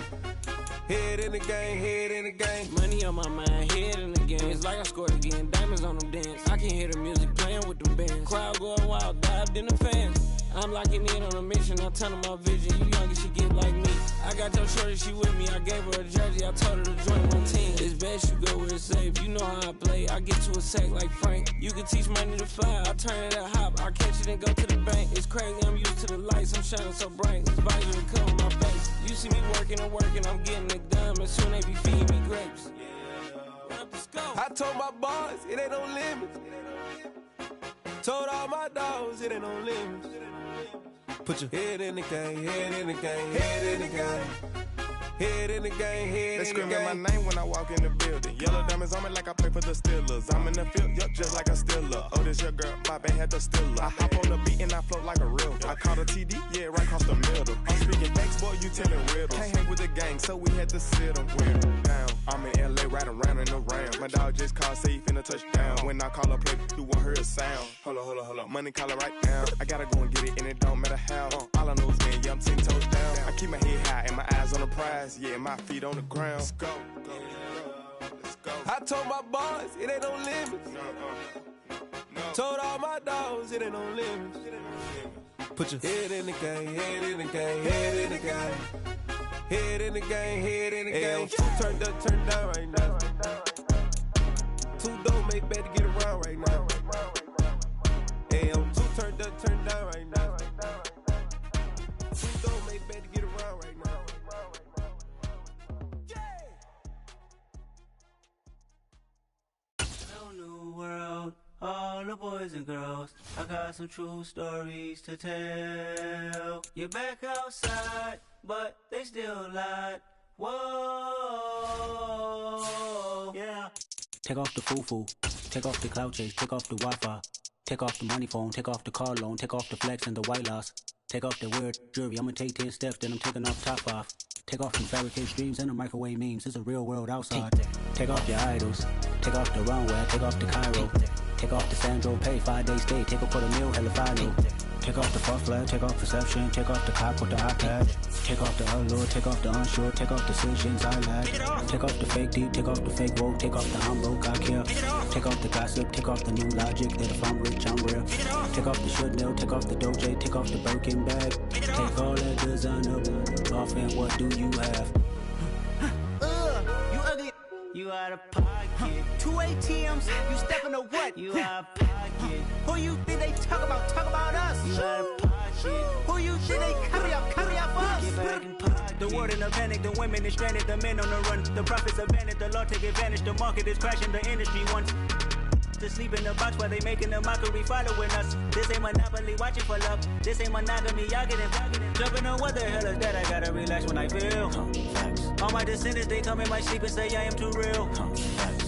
S9: Head in the game, head in the game.
S11: Money on my mind, head in the game. It's like I scored again, diamonds on them dance. I can hear the music playing with them bands. Crowd going wild, dived in the fans. I'm locking in on a mission, I'm telling my vision. You young and she get like me. I got your shorty, she with me. I gave her a jersey, I told her to join my team. It's best you go where it's safe. You know how I play. I get to a sack like Frank. You can teach money to fly. I turn it a hop. I catch it and go to the bank. It's crazy, I'm used to the lights. I'm shining so bright. This visor to cover my face. You see me working and working, I'm getting it done. And soon they be feeding me grapes.
S9: I told my boys it ain't no limits. Told all my dogs it ain't no limits. Put your head in the game, head in the game, head in the game. Head in the game, head
S10: They
S9: in the game.
S10: screaming my name when I walk in the building. Yellow diamonds on me like I play for the Steelers. I'm in the field, yup, just like a Steeler. Oh, this your girl, my band had the Steeler. I hop on the beat and I float like a real. I caught a TD, yeah, right across the middle. I'm speaking facts, boy, you telling riddles. Can't hang with the gang, so we had to sit them down. I'm in LA, riding around and around. My dog just called, say he finna touch down. When I call a play, you won't hear a sound. Hold up, money call it right now. I gotta go and get it, and it don't matter how. All I know is, man, yeah, I'm 10 toes down. I keep my head high and my eyes on the prize. Yeah, my feet on the ground. Let's go.
S9: I told my boys, it ain't no limits. Told all my dogs, it ain't no limits. Put your head in the game, head in the game, head in the game. Head in the game, head in the game. Two turned up, turned down right now. Two don't make bad to get around right now. Hey, two turned up, turned down right now. Two don't make bad to get around right now.
S12: New world, all the boys and girls. I got some true stories to tell. You're back outside, but they still lied. Whoa, yeah.
S13: Take off the foo-foo, take off the cloud chase, take off the Wi-Fi. Take off the money phone, take off the car loan, take off the flex and the white loss. Take off the weird jewelry, I'ma take 10 steps, then I'm taking off top off. Take off them fabricated streams and the microwave memes, it's a real world outside. Take off your idols, take off the runway, take off the Cairo. Take off the Sandro, pay 5 days stay, take off for the meal, hella final. Take off the fuck flag, take off perception, take off the cop with the iPad. Take off the allure, take off the unsure, take off decisions I lack. Take off the fake deep, take off the fake woke, take off the I'm broke, I care. Take off the gossip, take off the new logic, that if I'm rich, I'm real. Take off the should know, take off the Doja, take off the Birkin bag. Take all that designer off and what do you have?
S12: You ugly. You out of pocket. 2 ATMs, you stepping to what? You out of pocket. Who you think they talk about? Talk about us. You out of pocket. Who you think they carry up us? Get back in pocket. The world in a panic, the women is stranded, the men on the run. The profits abandoned, the law take advantage, the market is crashing, the industry wants to sleep in the box while they making a mockery following us. This ain't Monopoly, watching for love. This ain't monogamy, y'all getting jumping on what the hell is that? I gotta relax when I feel. All my descendants, they come in my sleep and say I am too real.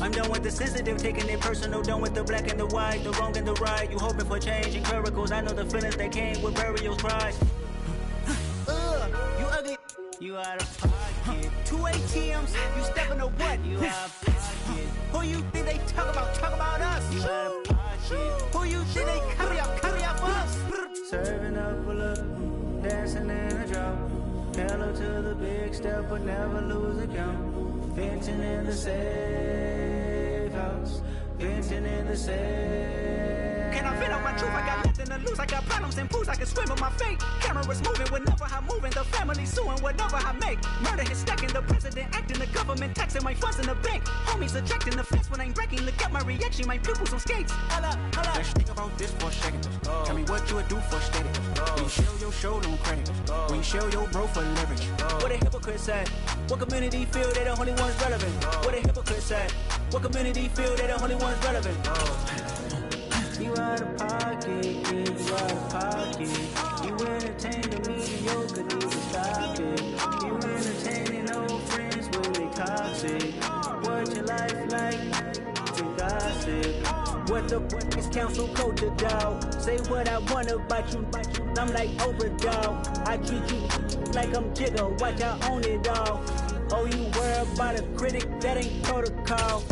S12: I'm done with the sensitive, taking it personal. Done with the black and the white, the wrong and the right. You hoping for change and miracles. I know the feelings that came with burial cries. You ugly. You out of pocket. 2 ATMs, you stepping to what? You out of pocket. Who you think they talk about? Talk about us. You out of pocket. Who you think they carry up us? Serving up a look, dancing in a drop. Hello to the big step, but never lose a count. Venting in the safe house. Venting in the safe. Can I vent out my truth? I got nothing to lose. I got problems and pools. I can swim with my fate. Cameras moving whenever I'm moving. The family suing whatever I make. Murder is stacking. The president acting. The government taxing my funds in the bank. Homies ejecting the fence when I'm breaking. Look at my reaction. My pupils on skates. Hold up.
S13: Let's think about this for a second. Tell me what you would do for steady. When you show your show, no credit. When you show your bro for leverage.
S12: What a hypocrite said. What community feel they the only ones relevant? What a hypocrite said. What community feel they the only ones relevant? You out of pocket, yeah, you out of pocket. You entertain the mediocre, need to stop it. You entertaining old friends when they toxic. What your life like to gossip? What the is council culture, dog? Say what I want about you, I'm like Oprah, dog. I treat you like I'm Jigga, watch I own it all. Oh, you worry about a critic, that ain't protocol.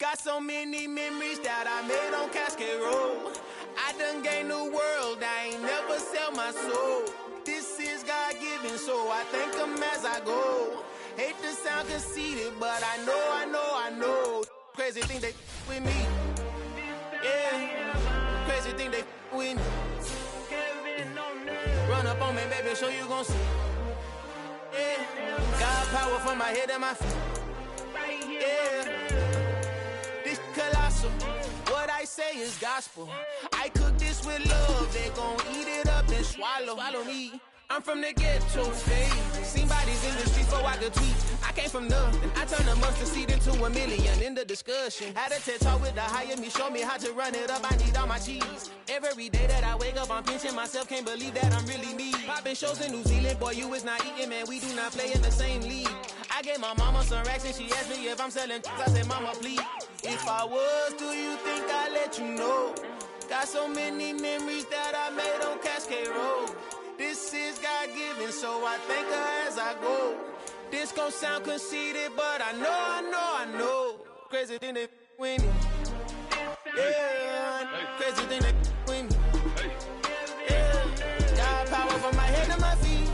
S9: Got so many memories that I made on Cascade Road. I done gained the world, I ain't never sell my soul. This is God-given, so I thank him as I go. Hate to sound conceited, but I know. Crazy thing they with me. Yeah, crazy thing they with me. Run up on me, baby, show you gon' see. Yeah, got power from my head and my feet. Yeah. Colossal. What I say is gospel. I cook this with love. They gon' eat it up and swallow me. I'm from the ghetto, baby. Seen bodies in the streets so I could tweet. I came from nothing. I turned a mustard seed into a million in the discussion. Had a TED talk with the higher me, show me how to run it up. I need all my cheese. Every day that I wake up, I'm pinching myself. Can't believe that I'm really me. Popping shows in New Zealand, boy, you is not eating, man. We do not play in the same league. I gave my mama some racks and she asked me if I'm selling. I said, mama, please. If I was, do you think I'd let you know? Got so many memories that I made on Cascade Road. This is God-given, so I thank her as I go. This gon' sound conceited, but I know. Crazy thing they with me. Yeah, crazy thing they with me. Yeah, got power from my head to my feet.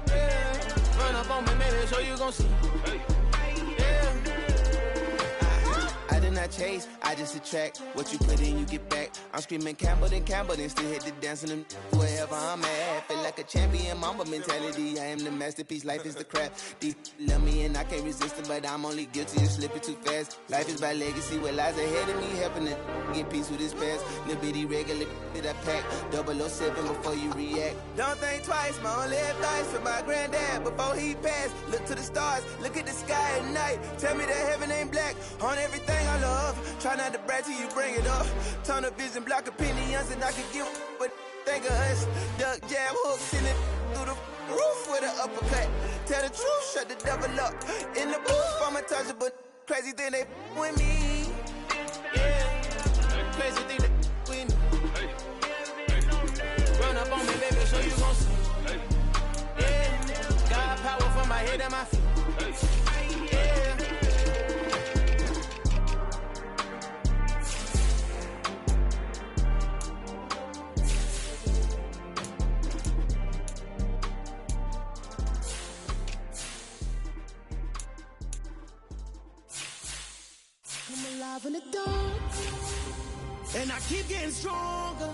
S9: Yeah, run up on me, maybe so you gon' see. Yeah. I did not chase, I just attract. What you put in, you get back. I'm screaming Campbell, then still hit the dance and them wherever I'm at. Feel like a champion, mamba mentality. I am the masterpiece, life is the crap. These love me and I can't resist it, but I'm only guilty of slipping too fast. Life is by legacy, what lies ahead of me, helping to get peace with his past. Little bitty regular that I pack, 007 before you react. Don't think twice, my only advice for my granddad before he passed. Look to the stars, look at the sky at night. Tell me that heaven ain't black on everything I love. Try not to brag till you bring it up. Tunnel vision, block opinions, and I can give but think of us. Duck jab hooks in it through the roof with an uppercut. Tell the truth, shut the devil up. In the booth, I'm untouchable. Crazy thing they with me. Yeah, crazy thing they with me. Run up on me, baby, so you gon' see. Yeah, got power from my head and my feet. Yeah.
S14: I'm alive in the dark, and I keep getting stronger.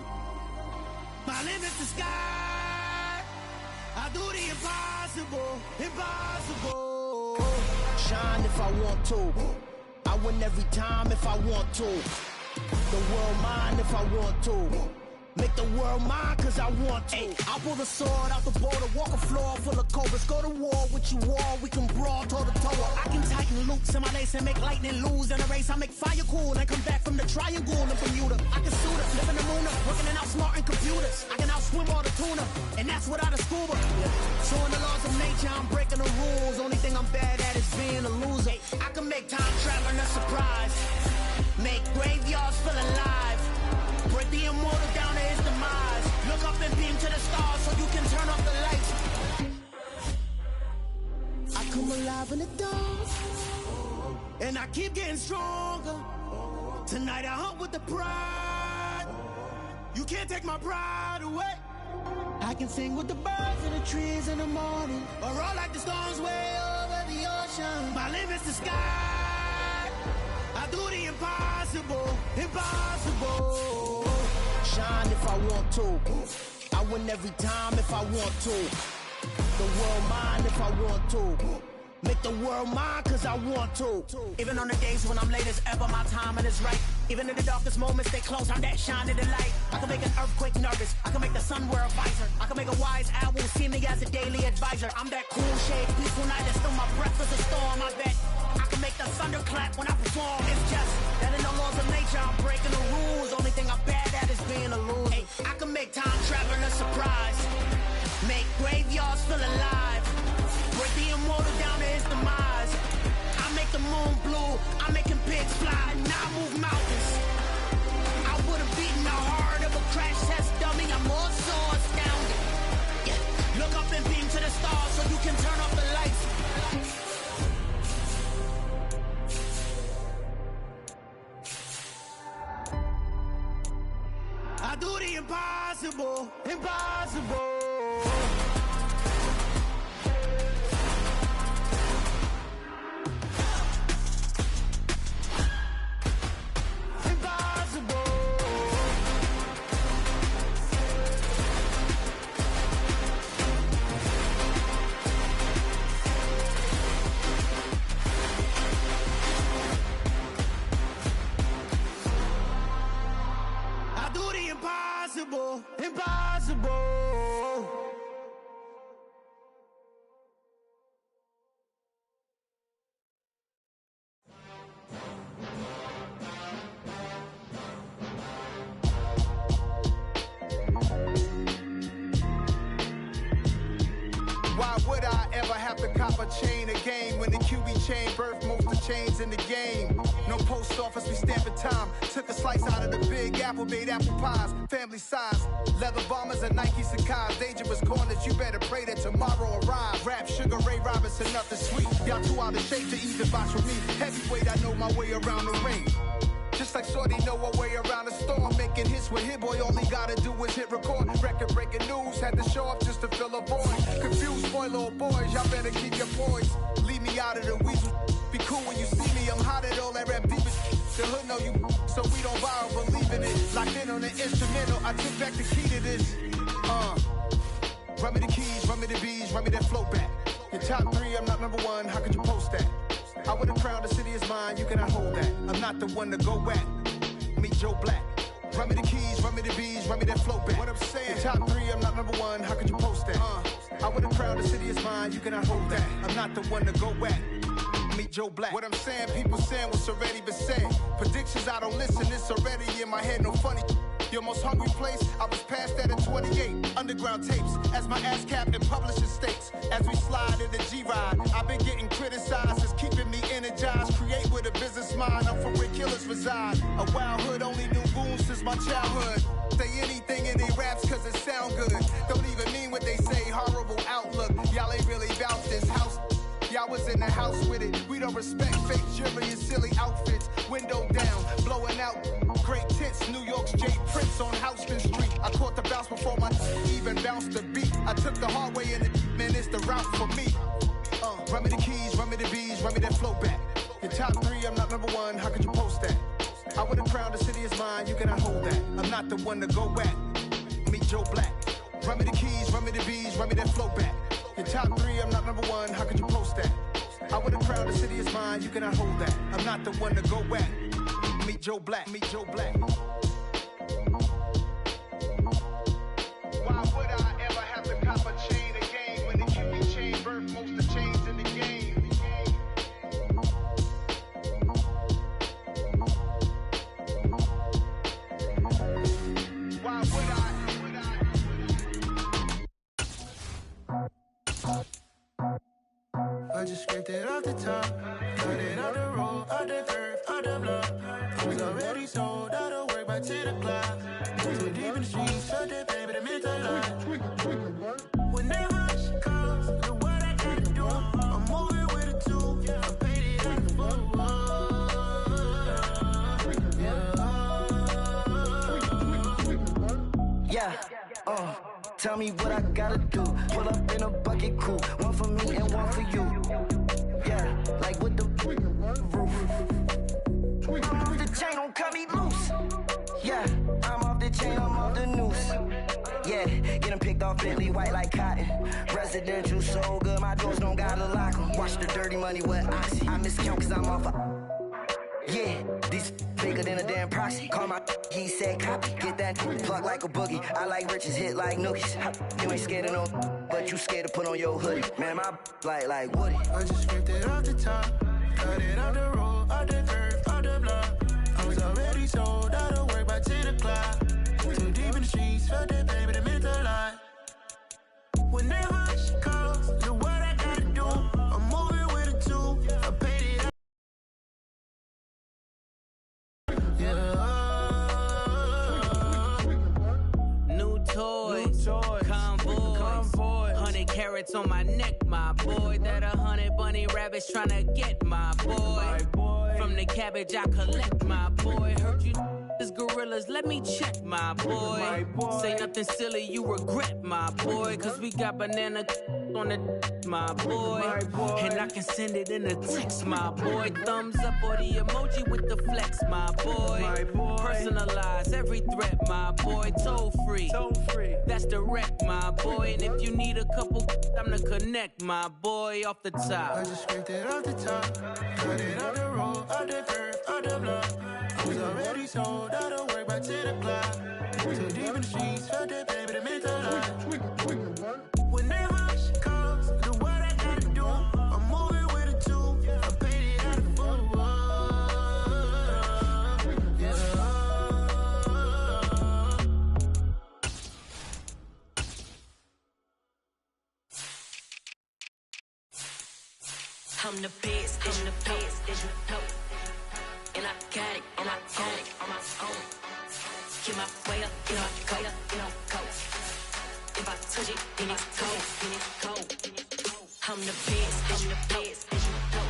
S14: My limit's the sky. I do the impossible, impossible. Shine if I want to. I win every time if I want to. The world mine if I want to. Make the world mine cause I want to. I pull the sword out the border, walk a floor full of cobras. Go to war with you all, we can brawl toe to toe. I can tighten loops in my lace and make lightning lose in a race. I make fire cool and come back from the triangle in Bermuda. I can suit up, live in the moon, working and outsmarting computers. I can outswim all the tuna, and that's without a scuba. So in the laws of nature, I'm breaking the rules. Only thing I'm bad at is being a loser. I can make time traveling a surprise. Make graveyards feel alive. Break the immortal down to his demise. Look up and beam to the stars so you can turn off the lights. I come alive in the dark, and I keep getting stronger. Tonight I hunt with the pride. You can't take my pride away. I can sing with the birds and the trees in the morning, or roll like the storms way over the ocean. My limit's the sky. I do the impossible, impossible. Shine if I want to. I win every time if I want to. The world mine if I want to. Make the world mine cause I want to. Even on the days when I'm late as ever, my timing is right. Even in the darkest moments, they close, I'm that shining the light. I can make an earthquake nervous, I can make the sun wear a visor. I can make a wise owl see me as a daily advisor. I'm that cool shade, peaceful night, and still my breath is a storm, I bet. I can make the thunder clap when I perform. It's just that in the laws of nature, I'm breaking the rules. Only thing I'm bad at is being a loser. Hey, I can make time traveling a surprise. Make graveyards feel alive. Break the immortal down to his demise. I make the moon blue. I'm making pigs fly. Now I move mountains. I would have beaten the heart of a crash test dummy. I'm more so astounded. Yeah. Look up and beam to the stars so you can turn off the lights. I do the impossible, impossible. Impossible, impossible.
S15: Why would I ever have to cop a chain again when the QB chain birthed most of chains in the game? No post office, we stamping time. Took a slice out of the big apple, made apple pies, family size. Leather bombers and Nike Sacai's. Dangerous corners, you better pray that tomorrow arrives. Rap Sugar Ray Robinson. this and nothing sweet. Y'all too out of shape to even box with me. Heavyweight, I know my way around the ring. Just like Shorty know her way around the storm. Making hits with Hit Boy, all he gotta do is hit record. Record-breaking news, had to show up just to fill a void. Confused boy, little boys, y'all better keep your poise. Leave me out of the weasel. Be cool when you see me, I'm hot at all that rap deep. The hood know you, so we don't borrow, believe in it. Locked in on the instrumental, I took back the key to this. Run me the keys, run me the bees, run me that flow back. Your top 3, I'm not number 1, how could you post that? I would've crowned the city is mine, you cannot hold that. I'm not the one to go back. Meet Joe Black. Run me the keys, run me the bees, run me that flow back. What I'm saying, your top 3, I'm not number 1, how could you post that? I would've crowned the city is mine, you cannot hold that. I'm not the one to go back. Meet Joe Black. What I'm saying, people saying what's already been said. Predictions, I don't listen, it's already in my head, no funny. Your most hungry place, I was past that at 28. Underground tapes, as my ass cap in publishing states. As we slide in the G-Ride, I've been getting criticized, it's keeping me energized. Create with a business mind, I'm from where killers reside. A wild hood, only knew goons since my childhood. Say anything in they raps cause it sound good. Don't even mean what they say, horrible outlook. Y'all ain't really about this house. Y'all was in the house with it. We don't respect fake jewelry and silly outfits. Window down, blowing out great tits. New York's J. Prince on Houston Street. I caught the bounce before my even bounced the beat. I took the hard way in it, man, it's the route for me. Run me the keys, run me the bees, run me that flow back. Your top 3, I'm not number 1, how could you post that? I would've crowned the city is mine, you cannot hold that. I'm not the one to go back. Meet Joe Black. Run me the keys, run me the bees, run me that flow back. Your top 3, I'm not number 1, how could you post that? I would've crowned the city is mine, you cannot hold that. I'm not the one to go back. Meet Joe Black, meet Joe Black. Why would I ever have to cop a chain again when the QB chain birthed most of the chains in the game? Why would I? I just scraped it off the top, cut it out the road, out the curve, out the block. I was already sold, out of work by 10 o'clock. Too deep in the streets, shut that baby, the mental line. Whenever she calls, look what I gotta do. I'm moving with a 2, I paid it out the phone.
S16: Yeah, tell me what I gotta do. Pull up in a bucket crew, one for me and one for you. Yeah, like with the roof. I'm off the chain, don't cut me loose. Yeah, I'm off the chain, I'm off the noose. Yeah, get them picked off Bentley, white like cotton. Residential, so good, my doors don't gotta lock them. Watch the dirty money with Oxy. I miscount cause I'm off a... Yeah, these bigger than a damn proxy. Call my he said copy. Get that plug like a boogie. I like riches, hit like nookies. You ain't scared of no, but you scared to put on your hoodie. Man, my like Woody.
S15: I just scraped it off the top, cut it out the road, out the curve, out the block. I was already sold, out of work by 10 o'clock. Too deep in the streets, felt that baby, the mental line. Whenever she calls, look what I gotta do. I'm moving with a 2, I paid it out.
S11: New toys, convoy, 100 carats on my neck, my boy. That 100 bunny rabbits tryna get my boy. From the cabbage I collect, my boy. Heard you is gorillas, let me check, my boy. Say nothing silly, you regret, my boy. Cause we got banana on the my boy. And I can send it in a text, my boy. Thumbs up or the emoji with the flex, my boy. Personalize every threat, my boy. Toll free, that's direct, my boy. And if you need a couple, I'm to connect, my boy. Off the top,
S15: I just scraped it off the top, cut it out the road, out the curve, out the block. I was already sold, out of work by 10 o'clock. Too deep in the streets, felt that baby, the mental line. Whenever she calls, look what I gotta do. I'm moving with a 2, I paid it out the phone.
S17: I'm the best, I'm the best, as you know. And I got it, and I got it on my own. Get my way up, get my go, get my go. If I touch it, then it's cold, then it's cold. I'm the best, I'm the best, as you know.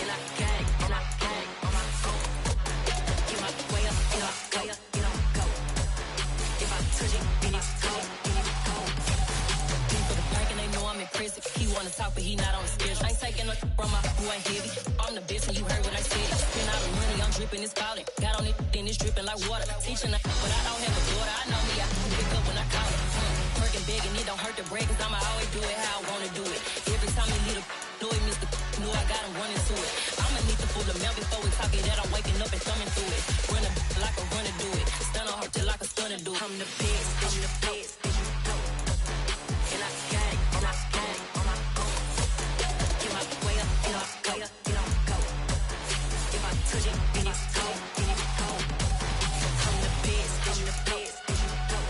S17: And I got it, and I got it on my own. Get my way up, get my way up, get on go. If I touch it, then it's cold, then it's cold. People the bank and they know I'm in prison. He wanna talk, but he not on the schedule. I ain't taking no from my boy heavy. I'm the best and you heard what I said. Spend all the money, I'm dripping, it's calling. Got on it, then it's dripping like water. Teaching her, but I don't have a daughter. I know me, I can pick up when I call her. Working big and it don't hurt the break, cause I'ma always do it how I wanna do it. Every time he leave the know it, Mr. Know I got him running to it. I'ma need to full of milk before we talk it that I'm waking up and thumbing through it. Run a like a runner do it. Stun on her till like a stunner do it. I'm the best, I'm the best, as you know. And I got it, and I got it on my own. Get my way up, get my way up, get on go. If I touch it, then it's cold, then it's cold. I'm the best, I'm the best, as you know.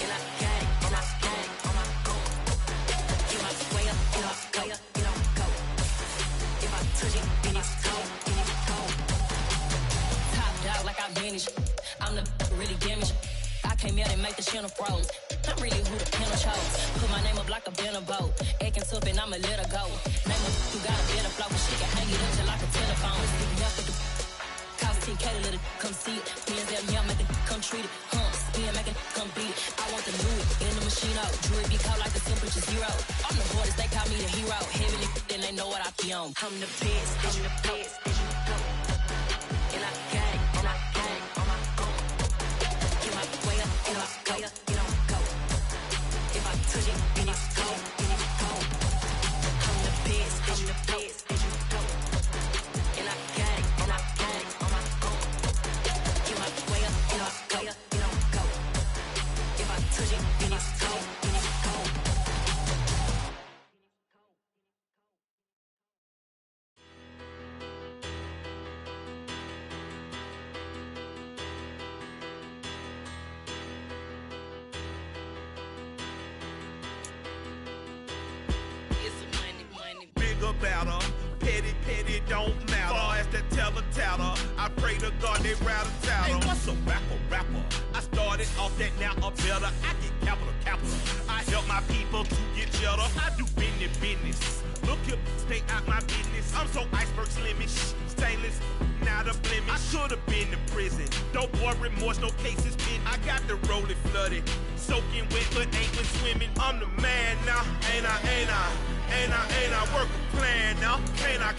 S17: And I got it, and I got it on my own. Get my way up, get my way up, get on go. If I touch it, then it's cold, then it's cold. Top dog like I manage. I'm the really damaged. I came out and make the channel froze. I'm really who the panel chose. Put my name up like a banner boat. Acting tough and I'ma let her go. Name her who got a better flow, but she can hang it up just like a telephone. Cost 10K to let it come see it. Being that me, I make it come treat it. Spin, make it come beat it. I want the new in the machine out. Jewelry be caught like the temperature zero. I'm the hardest, they call me the hero. Heavily, then they know what I be on. I'm the best, I'm the best, as you know. And I got it, and I got it on my own. Get my way up, get my way up, get on go. If I touch it, then it's cold, then it's cold. I'm the best, as you know. And I got it, and I got it on my own. Get my way up, get my way up, get on go. If I touch it, then it's cold, then it's cold.
S18: Bigger, better, petty, petty, don't matter. Far as the teller, I pray to God they rattle tattle. Hey, what's a rapper? I started off that, now I'm better. I get capital. I help my people to get cheddar. I do business. Look here, stay out my business. I'm so iceberg slimmish, stainless, not a blemish. I should have been to prison. No boy remorse, no cases pinned. I got the rolling flooded, soaking wet, but ain't been swimming. I'm the man now, ain't I? Work a plan now, can't I?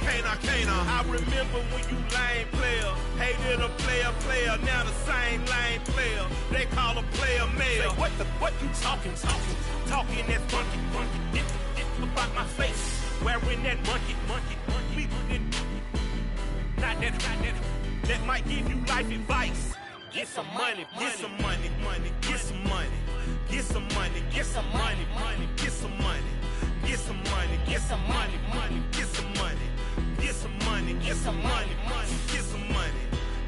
S18: I remember when you lame player, hated a player, now the same lame player. They call a player mayor. Say, what you talking? Talking that funky, dip about my face. Wearing that monkey. Not that. That might give you life advice. Get some money. Get some money. Get some money. Get some money. Get some money. Get some money. Get some money. Get some money. Get some money. Get some money. Get some money. Get some money.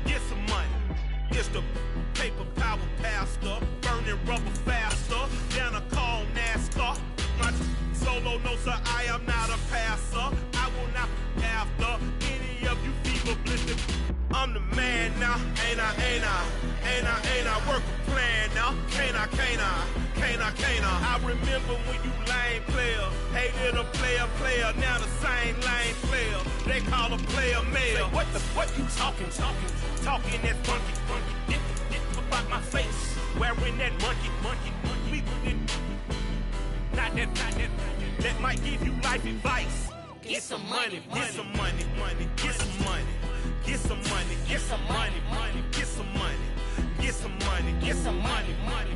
S18: Get some money. It's the paper power pastor, burning rubber faster. Down a call NASCAR. My solo no sir, I am not a passer. I will not after any of you fever blistered. I'm the man now, ain't I? Work a plan now, can't I? I remember when you lame player, hated a player, now the same lame player. They call a player mayor. Say, what you talking? Talking that funky, dip about my face. Wearing that monkey. Not that. That might give you life advice. Get some money. Get some money. Get some money. Get some money. Get some money. Get some money. Get some money. Get some money.